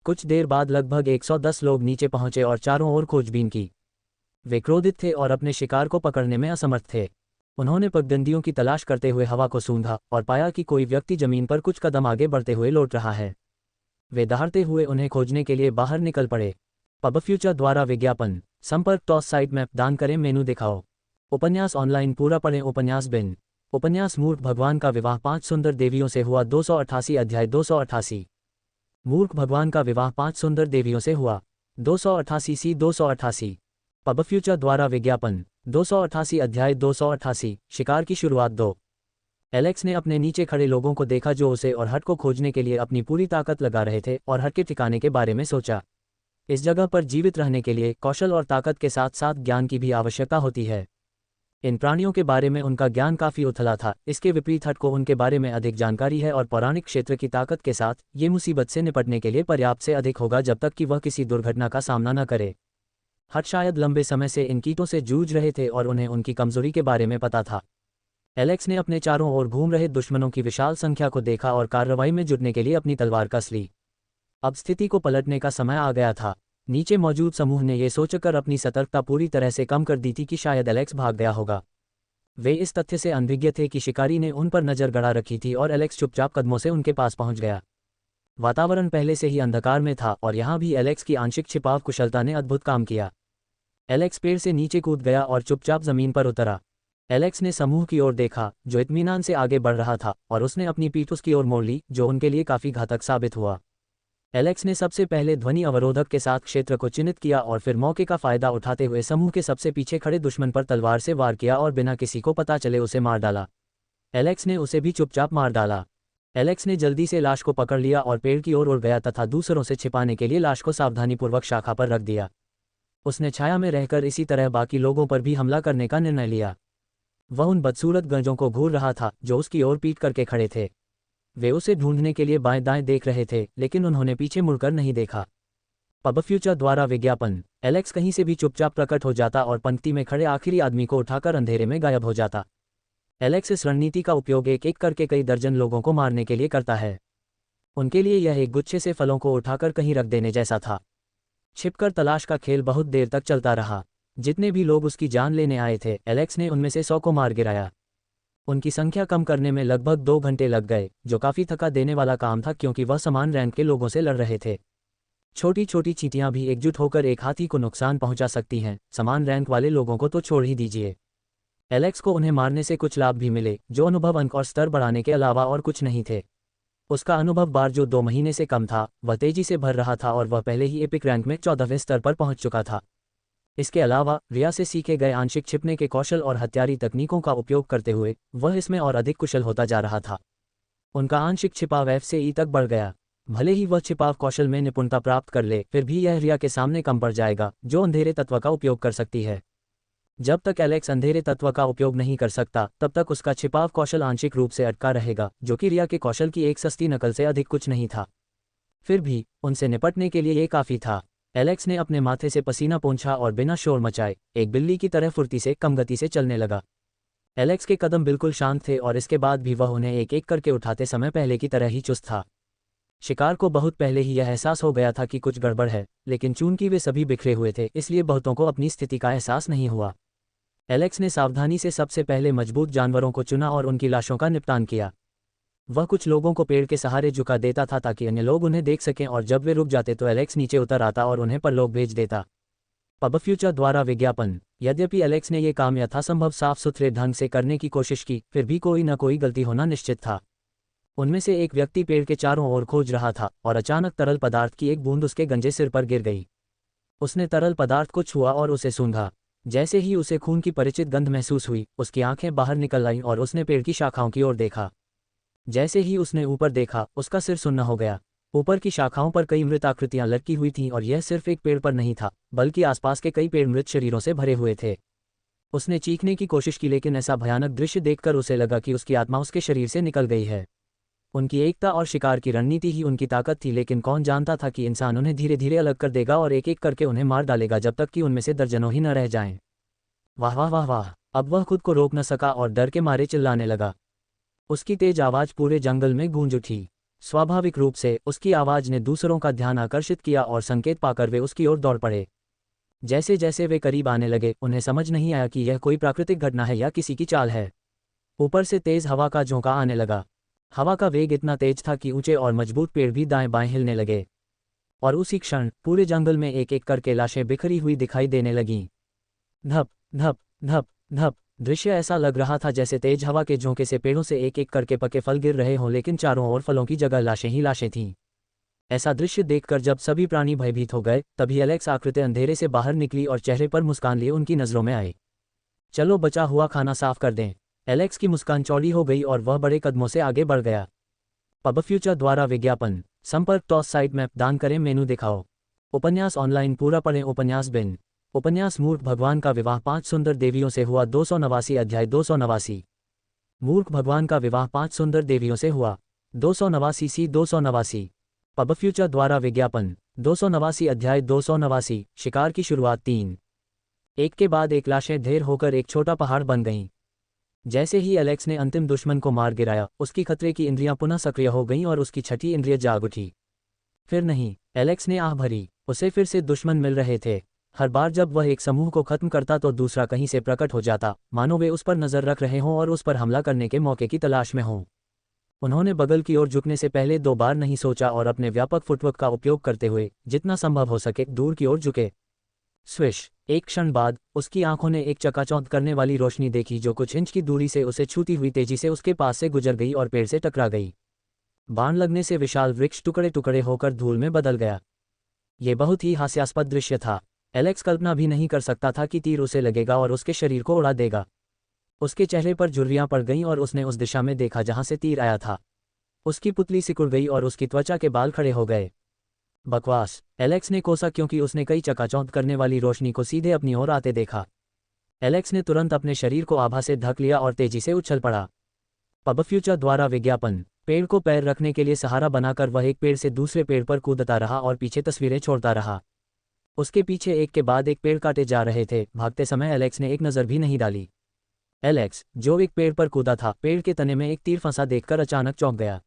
कुछ देर बाद लगभग 110 लोग नीचे पहुंचे और चारों ओर खोजबीन की। वे क्रोधित थे और अपने शिकार को पकड़ने में असमर्थ थे। उन्होंने पगडंडियों की तलाश करते हुए हवा को सूंघा और पाया कि कोई व्यक्ति जमीन पर कुछ कदम आगे बढ़ते हुए लौट रहा है। वे दहाड़ते हुए उन्हें खोजने के लिए बाहर निकल पड़े। पब फ्यूचर द्वारा विज्ञापन। संपर्क टॉस साइट मैप दान करें मेनू दिखाओ। उपन्यास ऑनलाइन पूरा पढ़ें। उपन्यास बिन। उपन्यास मूर्ख भगवान का विवाह 5 सुंदर देवियों से हुआ। 288 अध्याय 288। मूर्ख भगवान का विवाह 5 सुंदर देवियों से हुआ। 288 सी 288। पब फ्यूचर द्वारा विज्ञापन। 288 अध्याय 288। शिकार की शुरुआत 2। एलेक्स ने अपने नीचे खड़े लोगों को देखा जो उसे और हट को खोजने के लिए अपनी पूरी ताकत लगा रहे थे और हट के ठिकाने के बारे में सोचा। इस जगह पर जीवित रहने के लिए कौशल और ताकत के साथ साथ ज्ञान की भी आवश्यकता होती है। इन प्राणियों के बारे में उनका ज्ञान काफी उथला था। इसके विपरीत हट को उनके बारे में अधिक जानकारी है और पौराणिक क्षेत्र की ताकत के साथ ये मुसीबत से निपटने के लिए पर्याप्त से अधिक होगा जब तक कि वह किसी दुर्घटना का सामना न करे। हट शायद लंबे समय से इन कीटों से जूझ रहे थे और उन्हें उनकी कमजोरी के बारे में पता था। एलेक्स ने अपने चारों ओर घूम रहे दुश्मनों की विशाल संख्या को देखा और कार्रवाई में जुटने के लिए अपनी तलवार कस ली। अब स्थिति को पलटने का समय आ गया था। नीचे मौजूद समूह ने यह सोचकर अपनी सतर्कता पूरी तरह से कम कर दी थी कि शायद एलेक्स भाग गया होगा। वे इस तथ्य से अनभिज्ञ थे कि शिकारी ने उन पर नजर गड़ा रखी थी और एलेक्स चुपचाप कदमों से उनके पास पहुंच गया। वातावरण पहले से ही अंधकार में था और यहाँ भी एलेक्स की आंशिक छिपाव कुशलता ने अद्भुत काम किया। एलेक्स पेड़ से नीचे कूद गया और चुपचाप जमीन पर उतरा। एलेक्स ने समूह की ओर देखा जो इत्मीनान से आगे बढ़ रहा था और उसने अपनी पीठ उसकी ओर मोड़ ली जो उनके लिए काफी घातक साबित हुआ। एलेक्स ने सबसे पहले ध्वनि अवरोधक के साथ क्षेत्र को चिन्हित किया और फिर मौके का फायदा उठाते हुए समूह के सबसे पीछे खड़े दुश्मन पर तलवार से वार किया और बिना किसी को पता चले उसे मार डाला। एलेक्स ने उसे भी चुपचाप मार डाला। एलेक्स ने जल्दी से लाश को पकड़ लिया और पेड़ की ओर उड़ गया तथा दूसरों से छिपाने के लिए लाश को सावधानीपूर्वक शाखा पर रख दिया। उसने छाया में रहकर इसी तरह बाकी लोगों पर भी हमला करने का निर्णय लिया। वह उन बदसूरत गंजों को घूर रहा था जो उसकी ओर पीट करके खड़े थे। वे उसे ढूंढने के लिए बाएं दाएं देख रहे थे लेकिन उन्होंने पीछे मुड़कर नहीं देखा। पब फ्यूचर द्वारा विज्ञापन। एलेक्स कहीं से भी चुपचाप प्रकट हो जाता और पंक्ति में खड़े आखिरी आदमी को उठाकर अंधेरे में गायब हो जाता। एलेक्स इस रणनीति का उपयोग एक एक करके कई दर्जन लोगों को मारने के लिए करता है। उनके लिए यह एक गुच्छे से फलों को उठाकर कहीं रख देने जैसा था। छिपकर तलाश का खेल बहुत देर तक चलता रहा। जितने भी लोग उसकी जान लेने आए थे एलेक्स ने उनमें से 100 को मार गिराया। उनकी संख्या कम करने में लगभग 2 घंटे लग गए जो काफी थका देने वाला काम था क्योंकि वह समान रैंक के लोगों से लड़ रहे थे। छोटी छोटी चींटियां भी एकजुट होकर एक हाथी को नुकसान पहुंचा सकती हैं, समान रैंक वाले लोगों को तो छोड़ ही दीजिए। एलेक्स को उन्हें मारने से कुछ लाभ भी मिले जो अनुभव अंक और स्तर बढ़ाने के अलावा और कुछ नहीं थे। उसका अनुभव बार जो 2 महीने से कम था वह तेजी से भर रहा था और वह पहले ही एपिक रैंक में 14वें स्तर पर पहुंच चुका था। इसके अलावा रिया से सीखे गए आंशिक छिपने के कौशल और हत्यारी तकनीकों का उपयोग करते हुए वह इसमें और अधिक कुशल होता जा रहा था। उनका आंशिक छिपाव F से E तक बढ़ गया। भले ही वह छिपाव कौशल में निपुणता प्राप्त कर ले फिर भी यह रिया के सामने कम पड़ जाएगा जो अंधेरे तत्व का उपयोग कर सकती है। जब तक एलेक्स अंधेरे तत्व का उपयोग नहीं कर सकता तब तक उसका छिपाव कौशल आंशिक रूप से अटका रहेगा जो कि रिया के कौशल की एक सस्ती नकल से अधिक कुछ नहीं था। फिर भी उनसे निपटने के लिए ये काफी था। एलेक्स ने अपने माथे से पसीना पोंछा और बिना शोर मचाए एक बिल्ली की तरह फुर्ती से कम गति से चलने लगा। एलेक्स के कदम बिल्कुल शांत थे और इसके बाद भी वह उन्हें एक एक करके उठाते समय पहले की तरह ही चुस्त था। शिकार को बहुत पहले ही यह एहसास हो गया था कि कुछ गड़बड़ है, लेकिन चूंकि वे सभी बिखरे हुए थे इसलिए बहुतों को अपनी स्थिति का एहसास नहीं हुआ। एलेक्स ने सावधानी से सबसे पहले मजबूत जानवरों को चुना और उनकी लाशों का निपटान किया। वह कुछ लोगों को पेड़ के सहारे झुका देता था ताकि अन्य लोग उन्हें देख सकें और जब वे रुक जाते तो एलेक्स नीचे उतर आता और उन्हें परलोक भेज देता। पब फ्यूचर द्वारा विज्ञापन। यद्यपि एलेक्स ने यह काम यथासंभव साफ सुथरे ढंग से करने की कोशिश की फिर भी कोई न कोई गलती होना निश्चित था। उनमें से एक व्यक्ति पेड़ के चारों ओर खोज रहा था और अचानक तरल पदार्थ की एक बूंद उसके गंजे सिर पर गिर गई। उसने तरल पदार्थ को छुआ और उसे सूंघा। जैसे ही उसे खून की परिचित गंध महसूस हुई उसकी आंखें बाहर निकल आईं और उसने पेड़ की शाखाओं की ओर देखा। जैसे ही उसने ऊपर देखा उसका सिर सुन्न हो गया। ऊपर की शाखाओं पर कई मृत आकृतियां लटकी हुई थीं और यह सिर्फ एक पेड़ पर नहीं था बल्कि आसपास के कई पेड़ मृत शरीरों से भरे हुए थे। उसने चीखने की कोशिश की लेकिन ऐसा भयानक दृश्य देखकर उसे लगा कि उसकी आत्मा उसके शरीर से निकल गई है। उनकी एकता और शिकार की रणनीति ही उनकी ताकत थी, लेकिन कौन जानता था कि इंसान उन्हें धीरे धीरे अलग कर देगा और एक एक करके उन्हें मार डालेगा जब तक कि उनमें से दर्जनों ही न रह जाएं। वाह वाह वाह वाह! अब वह खुद को रोक न सका और डर के मारे चिल्लाने लगा। उसकी तेज आवाज पूरे जंगल में गूंज उठी। स्वाभाविक रूप से उसकी आवाज ने दूसरों का ध्यान आकर्षित किया और संकेत पाकर वे उसकी ओर दौड़ पड़े। जैसे जैसे वे करीब आने लगे उन्हें समझ नहीं आया कि यह कोई प्राकृतिक घटना है या किसी की चाल है। ऊपर से तेज हवा का झोंका आने लगा। हवा का वेग इतना तेज था कि ऊंचे और मजबूत पेड़ भी दाएं बाएं हिलने लगे। और उसी क्षण पूरे जंगल में एक एक करके लाशें बिखरी हुई दिखाई देने लगीं। धप धप धप धप। दृश्य ऐसा लग रहा था जैसे तेज हवा के झोंके से पेड़ों से एक एक करके पके फल गिर रहे हों, लेकिन चारों ओर फलों की जगह लाशें ही लाशें थीं। ऐसा दृश्य देखकर जब सभी प्राणी भयभीत हो गए, तभी एलेक्स आकृति अंधेरे से बाहर निकली और चेहरे पर मुस्कान लिए उनकी नजरों में आई। चलो बचा हुआ खाना साफ कर दें। एलेक्स की मुस्कान चौड़ी हो गई और वह बड़े कदमों से आगे बढ़ गया। पब फ्यूचर द्वारा विज्ञापन। संपर्क टॉस साइट मैप दान करें, मेनू दिखाओ। उपन्यास ऑनलाइन पूरा पढ़ें। उपन्यास बिन। उपन्यास मूर्ख भगवान का विवाह 5 सुंदर देवियों से हुआ। 289 अध्याय 289। मूर्ख भगवान का विवाह 5 सुंदर देवियों से हुआ। 289 सी 289। पब फ्यूचर द्वारा विज्ञापन। 289 अध्याय 289। शिकार की शुरुआत। 3 एक के बाद एक लाशें ढेर होकर एक छोटा पहाड़ बन गईं। जैसे ही एलेक्स ने अंतिम दुश्मन को मार गिराया, उसकी खतरे की इंद्रियां पुनः सक्रिय हो गईं और उसकी छठी इंद्रिय जाग उठी। फिर नहीं, एलेक्स ने आह भरी। उसे फिर से दुश्मन मिल रहे थे। हर बार जब वह एक समूह को खत्म करता तो दूसरा कहीं से प्रकट हो जाता, मानो वे उस पर नजर रख रहे हों और उस पर हमला करने के मौके की तलाश में हों। उन्होंने बगल की ओर झुकने से पहले 2 बार नहीं सोचा और अपने व्यापक फुटवर्क का उपयोग करते हुए जितना संभव हो सके दूर की ओर झुके। स्विश। एक क्षण बाद उसकी आंखों ने एक चकाचौंध करने वाली रोशनी देखी जो कुछ इंच की दूरी से उसे छूती हुई तेजी से उसके पास से गुजर गई और पेड़ से टकरा गई। बाण लगने से विशाल वृक्ष टुकड़े टुकड़े होकर धूल में बदल गया। ये बहुत ही हास्यास्पद दृश्य था। एलेक्स कल्पना भी नहीं कर सकता था कि तीर उसे लगेगा और उसके शरीर को उड़ा देगा। उसके चेहरे पर झुर्रियां पड़ गईं और उसने उस दिशा में देखा जहां से तीर आया था। उसकी पुतली सिकुड़ गई और उसकी त्वचा के बाल खड़े हो गए। बकवास, एलेक्स ने कोसा, क्योंकि उसने कई चकाचौंध करने वाली रोशनी को सीधे अपनी ओर आते देखा। एलेक्स ने तुरंत अपने शरीर को आभा से ढक लिया और तेजी से उछल पड़ा। पब फ्यूचर द्वारा विज्ञापन। पेड़ को पैर रखने के लिए सहारा बनाकर वह एक पेड़ से दूसरे पेड़ पर कूदता रहा और पीछे तस्वीरें छोड़ता रहा। उसके पीछे एक के बाद एक पेड़ काटे जा रहे थे। भागते समय एलेक्स ने एक नज़र भी नहीं डाली। एलेक्स, जो एक पेड़ पर कूदा था, पेड़ के तने में एक तीर फंसा देखकर अचानक चौंक गया।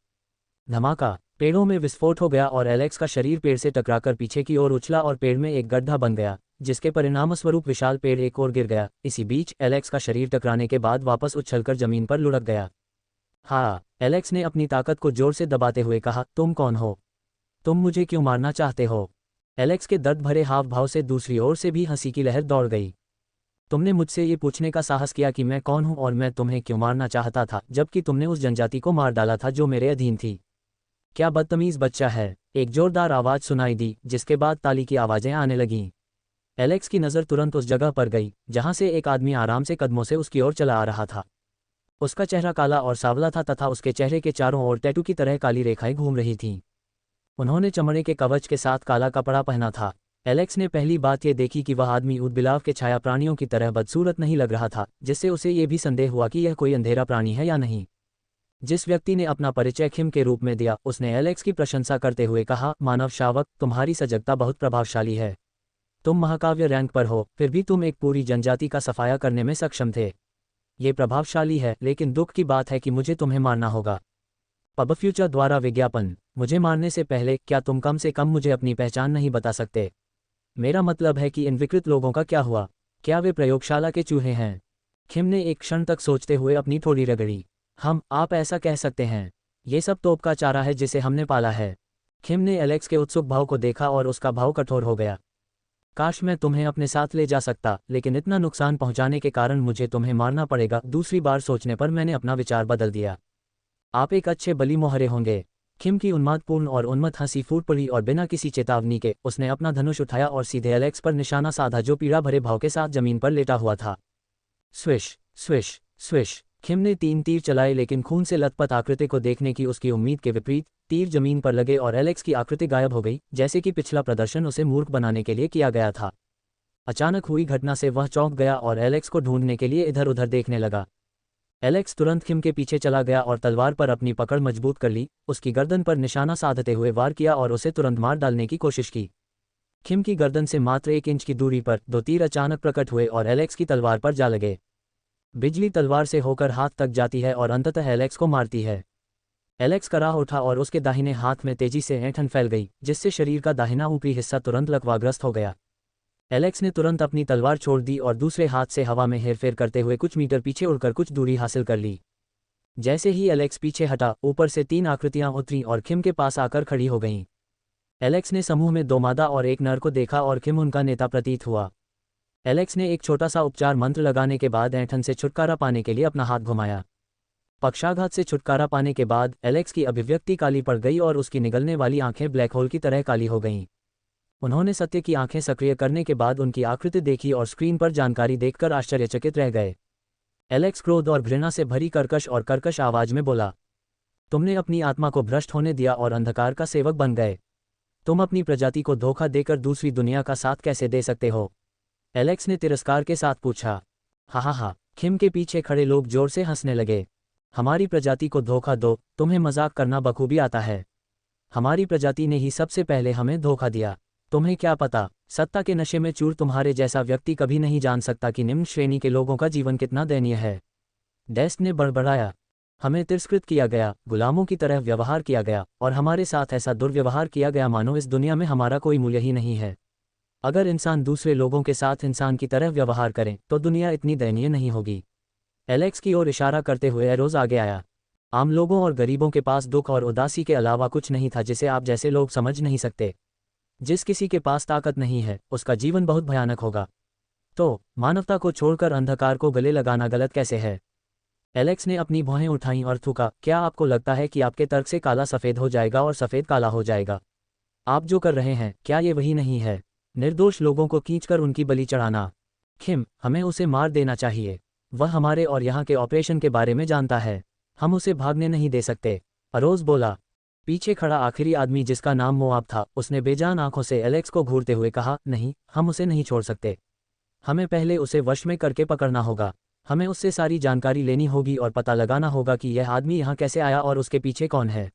धमाका। पेड़ों में विस्फोट हो गया और एलेक्स का शरीर पेड़ से टकराकर पीछे की ओर उछला और पेड़ में एक गड्ढा बन गया, जिसके परिणामस्वरूप विशाल पेड़ एक ओर गिर गया। इसी बीच एलेक्स का शरीर टकराने के बाद वापस उछलकर जमीन पर लुढ़क गया। हाँ, एलेक्स ने अपनी ताकत को जोर से दबाते हुए कहा, तुम कौन हो? तुम मुझे क्यों मारना चाहते हो? एलेक्स के दर्द भरे हाव भाव से दूसरी ओर से भी हंसी की लहर दौड़ गई। तुमने मुझसे ये पूछने का साहस किया कि मैं कौन हूं और मैं तुम्हें क्यों मारना चाहता था, जबकि तुमने उस जनजाति को मार डाला था जो मेरे अधीन थी। क्या बदतमीज बच्चा है। एक जोरदार आवाज सुनाई दी, जिसके बाद ताली की आवाजें आने लगीं। एलेक्स की नज़र तुरंत उस जगह पर गई जहां से एक आदमी आराम से कदमों से उसकी ओर चला आ रहा था। उसका चेहरा काला और सांवला था तथा उसके चेहरे के चारों ओर टैटू की तरह काली रेखाएं घूम रही थीं। उन्होंने चमड़े के कवच के साथ काला कपड़ा पहना था। एलेक्स ने पहली बात यह देखी कि वह आदमी ऊदबिलाव के छाया प्राणियों की तरह बदसूरत नहीं लग रहा था, जिससे उसे यह भी संदेह हुआ कि यह कोई अंधेरा प्राणी है या नहीं। जिस व्यक्ति ने अपना परिचय खिम के रूप में दिया, उसने एलेक्स की प्रशंसा करते हुए कहा, मानव शावक, तुम्हारी सजगता बहुत प्रभावशाली है। तुम महाकाव्य रैंक पर हो, फिर भी तुम एक पूरी जनजाति का सफाया करने में सक्षम थे। ये प्रभावशाली है, लेकिन दुख की बात है कि मुझे तुम्हें मारना होगा। पब फ्यूचर द्वारा विज्ञापन। मुझे मारने से पहले क्या तुम कम से कम मुझे अपनी पहचान नहीं बता सकते? मेरा मतलब है कि इन विकृत लोगों का क्या हुआ? क्या वे प्रयोगशाला के चूहे हैं? खिम ने एक क्षण तक सोचते हुए अपनी ठोड़ी रगड़ी। आप ऐसा कह सकते हैं। ये सब तोप का चारा है जिसे हमने पाला है। खिम ने एलेक्स के उत्सुक भाव को देखा और उसका भाव कठोर हो गया। काश मैं तुम्हें अपने साथ ले जा सकता, लेकिन इतना नुकसान पहुंचाने के कारण मुझे तुम्हें मारना पड़ेगा। दूसरी बार सोचने पर मैंने अपना विचार बदल दिया। आप एक अच्छे बली मोहरे होंगे। खिम की उन्मादपूर्ण और उन्मत्त हंसी फूट पड़ी और बिना किसी चेतावनी के उसने अपना धनुष उठाया और सीधे एलेक्स पर निशाना साधा, जो पीड़ा भरे भाव के साथ जमीन पर लेटा हुआ था। Swish swish swish. खिम ने 3 तीर चलाए, लेकिन खून से लथपथ आकृति को देखने की उसकी उम्मीद के विपरीत तीर जमीन पर लगे और एलेक्स की आकृति गायब हो गई, जैसे कि पिछला प्रदर्शन उसे मूर्ख बनाने के लिए किया गया था। अचानक हुई घटना से वह चौंक गया और एलेक्स को ढूंढने के लिए इधर उधर देखने लगा। एलेक्स तुरंत खिम के पीछे चला गया और तलवार पर अपनी पकड़ मजबूत कर ली, उसकी गर्दन पर निशाना साधते हुए वार किया और उसे तुरंत मार डालने की कोशिश की। खिम की गर्दन से मात्र 1 इंच की दूरी पर 2 तीर अचानक प्रकट हुए और एलेक्स की तलवार पर जा लगे। बिजली तलवार से होकर हाथ तक जाती है और अंततः एलेक्स को मारती है। एलेक्स कराह उठा और उसके दाहिने हाथ में तेजी से ऐंठन फैल गई, जिससे शरीर का दाहिना ऊपरी हिस्सा तुरंत लकवाग्रस्त हो गया। एलेक्स ने तुरंत अपनी तलवार छोड़ दी और दूसरे हाथ से हवा में हेरफेर करते हुए कुछ मीटर पीछे उड़कर कुछ दूरी हासिल कर ली। जैसे ही एलेक्स पीछे हटा, ऊपर से 3 आकृतियां उतरीं और किम के पास आकर खड़ी हो गईं। एलेक्स ने समूह में 2 मादा और 1 नर को देखा और किम उनका नेता प्रतीत हुआ। एलेक्स ने एक छोटा सा उपचार मंत्र लगाने के बाद ऐंठन से छुटकारा पाने के लिए अपना हाथ घुमाया। पक्षाघात से छुटकारा पाने के बाद एलेक्स की अभिव्यक्ति काली पड़ गई और उसकी निगलने वाली आंखें ब्लैक होल की तरह काली हो गईं। उन्होंने सत्य की आंखें सक्रिय करने के बाद उनकी आकृति देखी और स्क्रीन पर जानकारी देखकर आश्चर्यचकित रह गए। एलेक्स क्रोध और घृणा से भरी कर्कश आवाज में बोला, तुमने अपनी आत्मा को भ्रष्ट होने दिया और अंधकार का सेवक बन गए। तुम अपनी प्रजाति को धोखा देकर दूसरी दुनिया का साथ कैसे दे सकते हो? एलेक्स ने तिरस्कार के साथ पूछा। हा। किम के पीछे खड़े लोग जोर से हंसने लगे। हमारी प्रजाति को धोखा दो, तुम्हें मजाक करना बखूबी आता है। हमारी प्रजाति ने ही सबसे पहले हमें धोखा दिया। तुम्हें क्या पता, सत्ता के नशे में चूर तुम्हारे जैसा व्यक्ति कभी नहीं जान सकता कि निम्न श्रेणी के लोगों का जीवन कितना दयनीय है। डेस्ट ने बड़बड़ाया। हमें तिरस्कृत किया गया, गुलामों की तरह व्यवहार किया गया और हमारे साथ ऐसा दुर्व्यवहार किया गया मानो इस दुनिया में हमारा कोई मूल्य ही नहीं है। अगर इंसान दूसरे लोगों के साथ इंसान की तरह व्यवहार करें तो दुनिया इतनी दयनीय नहीं होगी। एलेक्स की ओर इशारा करते हुए एरोज आगे आया। आम लोगों और गरीबों के पास दुख और उदासी के अलावा कुछ नहीं था जिसे आप जैसे लोग समझ नहीं सकते। जिस किसी के पास ताकत नहीं है उसका जीवन बहुत भयानक होगा। तो मानवता को छोड़कर अंधकार को गले लगाना गलत कैसे है? एलेक्स ने अपनी भौहें उठाईं और थूका, क्या आपको लगता है कि आपके तर्क से काला सफ़ेद हो जाएगा और सफ़ेद काला हो जाएगा? आप जो कर रहे हैं क्या ये वही नहीं है? निर्दोष लोगों को खींचकर उनकी बलि चढ़ाना। किम, हमें उसे मार देना चाहिए। वह हमारे और यहाँ के ऑपरेशन के बारे में जानता है। हम उसे भागने नहीं दे सकते। अरोज बोला। पीछे खड़ा आखिरी आदमी जिसका नाम मोआब था, उसने बेजान आंखों से एलेक्स को घूरते हुए कहा, नहीं, हम उसे नहीं छोड़ सकते। हमें पहले उसे वश में करके पकड़ना होगा। हमें उससे सारी जानकारी लेनी होगी और पता लगाना होगा कि यह आदमी यहाँ कैसे आया और उसके पीछे कौन है।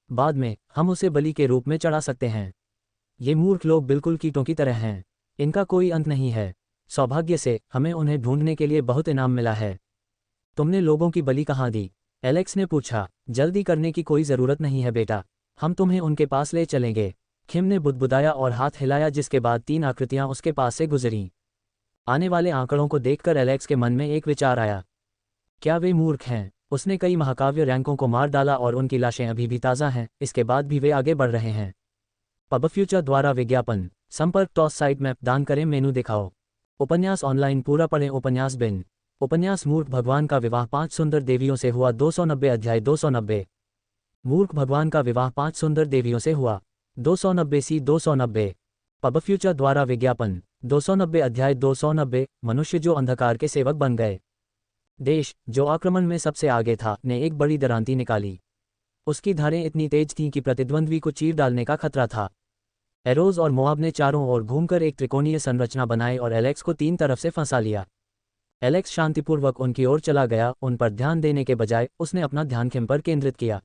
बाद में हम उसे बलि के रूप में चढ़ा सकते हैं। ये मूर्ख लोग बिल्कुल कीटों की तरह हैं। इनका कोई अंत नहीं है। सौभाग्य से हमें उन्हें ढूंढने के लिए बहुत इनाम मिला है। तुमने लोगों की बलि कहाँ दी? एलेक्स ने पूछा। जल्दी करने की कोई ज़रूरत नहीं है बेटा, हम तुम्हें उनके पास ले चलेंगे। किम ने बुदबुदाया और हाथ हिलाया, जिसके बाद 3 आकृतियां उसके पास से गुजरीं। आने वाले आंकड़ों को देखकर एलेक्स के मन में एक विचार आया। क्या वे मूर्ख हैं? उसने कई महाकाव्य रैंकों को मार डाला और उनकी लाशें अभी भी ताज़ा हैं, इसके बाद भी वे आगे बढ़ रहे हैं। पब फ्यूचर द्वारा विज्ञापन। संपर्क टॉस साइट मैप दान करें, मेनू दिखाओ। उपन्यास ऑनलाइन पूरा पढ़ें। उपन्यास बिन। उपन्यास मूर्ख भगवान का विवाह 5 सुंदर देवियों से हुआ। 290 अध्याय 290। मूर्ख भगवान का विवाह 5 सुंदर देवियों से हुआ। 290 सी 290। पब फ्यूचर द्वारा विज्ञापन। 290 अध्याय 290। मनुष्य जो अंधकार के सेवक बन गए। देश, जो आक्रमण में सबसे आगे था, ने एक बड़ी दरांती निकाली। उसकी धारें इतनी तेज थीं कि प्रतिद्वंद्वी को चीर डालने का खतरा था। एरोज और मोआब ने चारों ओर घूमकर एक त्रिकोणीय संरचना बनाई और एलेक्स को 3 तरफ से फंसा लिया। एलेक्स शांतिपूर्वक उनकी ओर चला गया। उन पर ध्यान देने के बजाय उसने अपना ध्यान किम पर केंद्रित किया।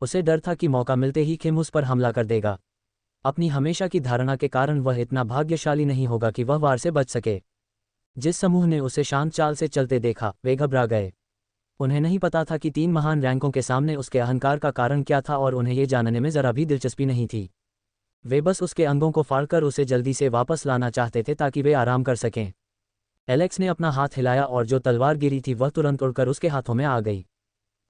उसे डर था कि मौका मिलते ही किम उस पर हमला कर देगा। अपनी हमेशा की धारणा के कारण वह इतना भाग्यशाली नहीं होगा कि वह वार से बच सके। जिस समूह ने उसे शांत चाल से चलते देखा, वे घबरा गए। उन्हें नहीं पता था कि 3 महान रैंकों के सामने उसके अहंकार का कारण क्या था और उन्हें ये जानने में जरा भी दिलचस्पी नहीं थी। वे बस उसके अंगों को फाड़कर उसे जल्दी से वापस लाना चाहते थे ताकि वे आराम कर सकें। एलेक्स ने अपना हाथ हिलाया और जो तलवार गिरी थी वह तुरंत उड़कर उसके हाथों में आ गई।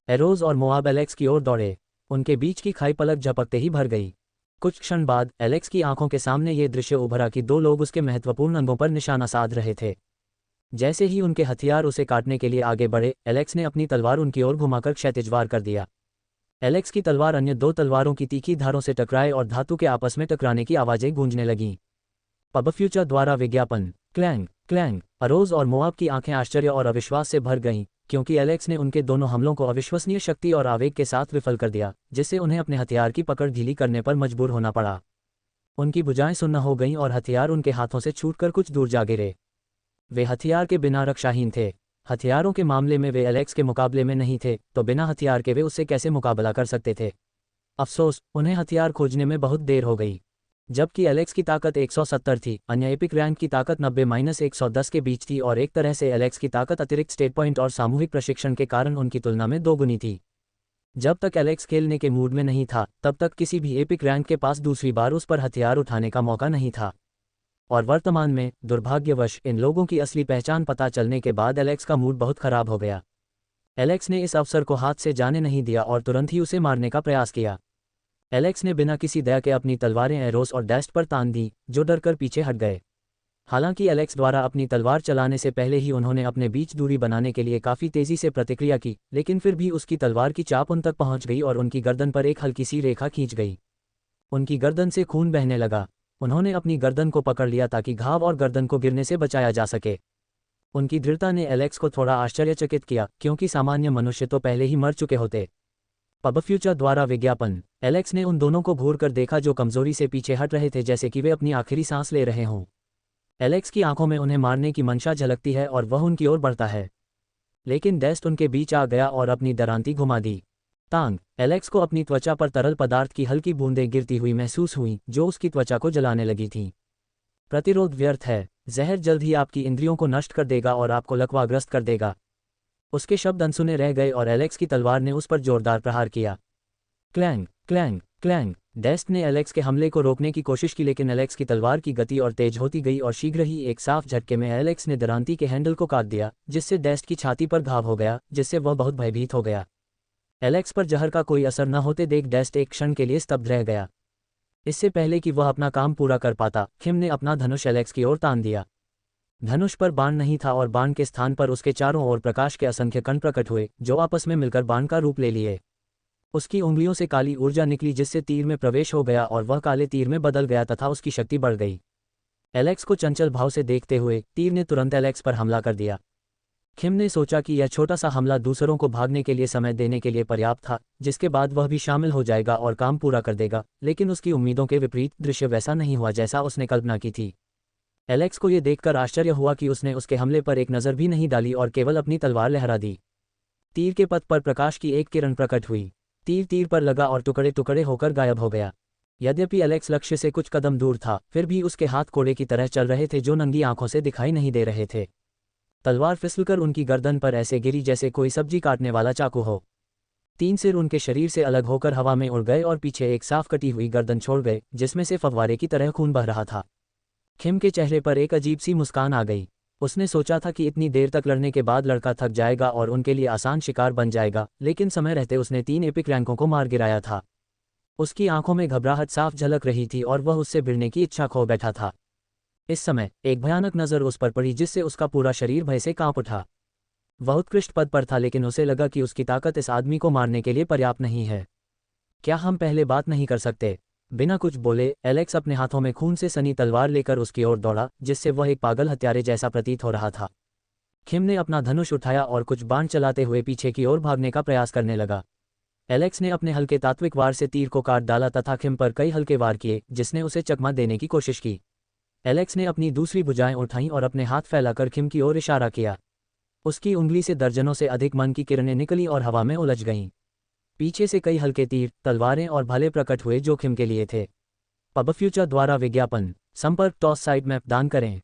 एरोज और मोआब एलेक्स की ओर दौड़े। उनके बीच की खाई पलक झपकते ही भर गई। कुछ क्षण बाद एलेक्स की आंखों के सामने ये दृश्य उभरा कि 2 लोग उसके महत्वपूर्ण अंगों पर निशाना साध रहे थे। जैसे ही उनके हथियार उसे काटने के लिए आगे बढ़े, एलेक्स ने अपनी तलवार उनकी ओर घुमाकर क्षैतिज वार कर दिया। एलेक्स की तलवार अन्य 2 तलवारों की तीखी धारों से टकराए और धातु के आपस में टकराने की आवाजें गूंजने लगीं। पब फ्यूचर द्वारा विज्ञापन। Clang clang. अरोज और मोआब की आंखें आश्चर्य और अविश्वास से भर गईं, क्योंकि एलेक्स ने उनके दोनों हमलों को अविश्वसनीय शक्ति और आवेग के साथ विफल कर दिया, जिससे उन्हें अपने हथियार की पकड़ ढीली करने पर मजबूर होना पड़ा। उनकी भुजाएं सुन्न हो गईं और हथियार उनके हाथों से छूटकर कुछ दूर जा गिरे। वे हथियार के बिना रक्षाहीन थे। हथियारों के मामले में वे एलेक्स के मुकाबले में नहीं थे, तो बिना हथियार के वे उससे कैसे मुकाबला कर सकते थे? अफसोस, उन्हें हथियार खोजने में बहुत देर हो गई। जबकि एलेक्स की ताकत 170 थी, अन्य एपिक रैंक की ताकत 90-110 के बीच थी और एक तरह से एलेक्स की ताकत अतिरिक्त स्टेट पॉइंट और सामूहिक प्रशिक्षण के कारण उनकी तुलना में 2 गुनी थी। जब तक एलेक्स खेलने के मूड में नहीं था, तब तक किसी भी एपिक रैंक के पास दूसरी बार उस पर हथियार उठाने का मौका नहीं था। और वर्तमान में दुर्भाग्यवश इन लोगों की असली पहचान पता चलने के बाद एलेक्स का मूड बहुत खराब हो गया। एलेक्स ने इस अवसर को हाथ से जाने नहीं दिया और तुरंत ही उसे मारने का प्रयास किया। एलेक्स ने बिना किसी दया के अपनी तलवारें एरोस और डेस्ट पर तान दी, जो डरकर पीछे हट गए। हालांकि एलेक्स द्वारा अपनी तलवार चलाने से पहले ही उन्होंने अपने बीच दूरी बनाने के लिए काफ़ी तेज़ी से प्रतिक्रिया की, लेकिन फिर भी उसकी तलवार की चाप उन तक पहुंच गई और उनकी गर्दन पर एक हल्की सी रेखा खींच गई। उनकी गर्दन से खून बहने लगा। उन्होंने अपनी गर्दन को पकड़ लिया ताकि घाव और गर्दन को गिरने से बचाया जा सके। उनकी दृढ़ता ने एलेक्स को थोड़ा आश्चर्यचकित किया, क्योंकि सामान्य मनुष्य तो पहले ही मर चुके होते। पब फ्यूचर द्वारा विज्ञापन। एलेक्स ने उन दोनों को घूर कर देखा जो कमजोरी से पीछे हट रहे थे, जैसे कि वे अपनी आखिरी सांस ले रहे हों। एलेक्स की आंखों में उन्हें मारने की मंशा झलकती है और वह उनकी ओर बढ़ता है, लेकिन डेस्ट उनके बीच आ गया और अपनी दरांती घुमा दी। तांग। एलेक्स को अपनी त्वचा पर तरल पदार्थ की हल्की बूंदें गिरती हुई महसूस हुई, जो उसकी त्वचा को जलाने लगी थीं। प्रतिरोध व्यर्थ है। जहर जल्द ही आपकी इंद्रियों को नष्ट कर देगा और आपको लकवाग्रस्त कर देगा। उसके शब्द अनसुने रह गए और एलेक्स की तलवार ने उस पर जोरदार प्रहार किया। Clang clang clang. डेस्ट ने एलेक्स के हमले को रोकने की कोशिश की, लेकिन एलेक्स की तलवार की गति और तेज होती गई और शीघ्र ही एक साफ झटके में एलेक्स ने दरांती के हैंडल को काट दिया, जिससे डेस्ट की छाती पर घाव हो गया, जिससे वह बहुत भयभीत हो गया। एलेक्स पर जहर का कोई असर न होते देख डेस्ट एक क्षण के लिए स्तब्ध रह गया। इससे पहले कि वह अपना काम पूरा कर पाता, किम ने अपना धनुष एलेक्स की ओर तान दिया। धनुष पर बाण नहीं था और बाण के स्थान पर उसके चारों ओर प्रकाश के असंख्य कण प्रकट हुए, जो आपस में मिलकर बाण का रूप ले लिए। उसकी उंगलियों से काली ऊर्जा निकली, जिससे तीर में प्रवेश हो गया और वह काले तीर में बदल गया तथा उसकी शक्ति बढ़ गई। एलेक्स को चंचल भाव से देखते हुए तीर ने तुरंत एलेक्स पर हमला कर दिया। किम ने सोचा कि यह छोटा सा हमला दूसरों को भागने के लिए समय देने के लिए पर्याप्त था, जिसके बाद वह भी शामिल हो जाएगा और काम पूरा कर देगा, लेकिन उसकी उम्मीदों के विपरीत दृश्य वैसा नहीं हुआ जैसा उसने कल्पना की थी। एलेक्स को यह देखकर आश्चर्य हुआ कि उसने उसके हमले पर एक नज़र भी नहीं डाली और केवल अपनी तलवार लहरा दी। तीर के पथ पर प्रकाश की एक किरण प्रकट हुई। तीर तीर पर लगा और टुकड़े टुकड़े होकर गायब हो गया। यद्यपि एलेक्स लक्ष्य से कुछ कदम दूर था, फिर भी उसके हाथ कोड़े की तरह चल रहे थे, जो नंगी आंखों से दिखाई नहीं दे रहे थे। तलवार फिसलकर उनकी गर्दन पर ऐसे गिरी जैसे कोई सब्जी काटने वाला चाकू हो। 3 सिर उनके शरीर से अलग होकर हवा में उड़ गए और पीछे एक साफ कटी हुई गर्दन छोड़ गए, जिसमें से फव्वारे की तरह खून बह रहा था। किम के चेहरे पर एक अजीब सी मुस्कान आ गई। उसने सोचा था कि इतनी देर तक लड़ने के बाद लड़का थक जाएगा और उनके लिए आसान शिकार बन जाएगा, लेकिन समय रहते उसने 3 एपिक रैंकों को मार गिराया था। उसकी आंखों में घबराहट साफ झलक रही थी और वह उससे भिड़ने की इच्छा खो बैठा था। इस समय एक भयानक नज़र उस पर पड़ी, जिससे उसका पूरा शरीर भय से कांप उठा। वह उत्कृष्ट पद पर था, लेकिन उसे लगा कि उसकी ताकत इस आदमी को मारने के लिए पर्याप्त नहीं है। क्या हम पहले बात नहीं कर सकते? बिना कुछ बोले एलेक्स अपने हाथों में खून से सनी तलवार लेकर उसकी ओर दौड़ा, जिससे वह एक पागल हत्यारे जैसा प्रतीत हो रहा था। किम ने अपना धनुष उठाया और कुछ बाण चलाते हुए पीछे की ओर भागने का प्रयास करने लगा। एलेक्स ने अपने हल्के तात्विक वार से तीर को काट डाला तथा किम पर कई हल्के वार किए, जिसने उसे चकमा देने की कोशिश की। एलेक्स ने अपनी दूसरी भुजाएं उठाईं और अपने हाथ फैलाकर किम की ओर इशारा किया। उसकी उंगली से दर्जनों से अधिक मन की किरणें निकली और हवा में उलझ गईं। पीछे से कई हल्के तीर, तलवारें और भाले प्रकट हुए जो किम के लिए थे। पब फ्यूचर द्वारा विज्ञापन। संपर्क टॉस साइट मैप दान करें।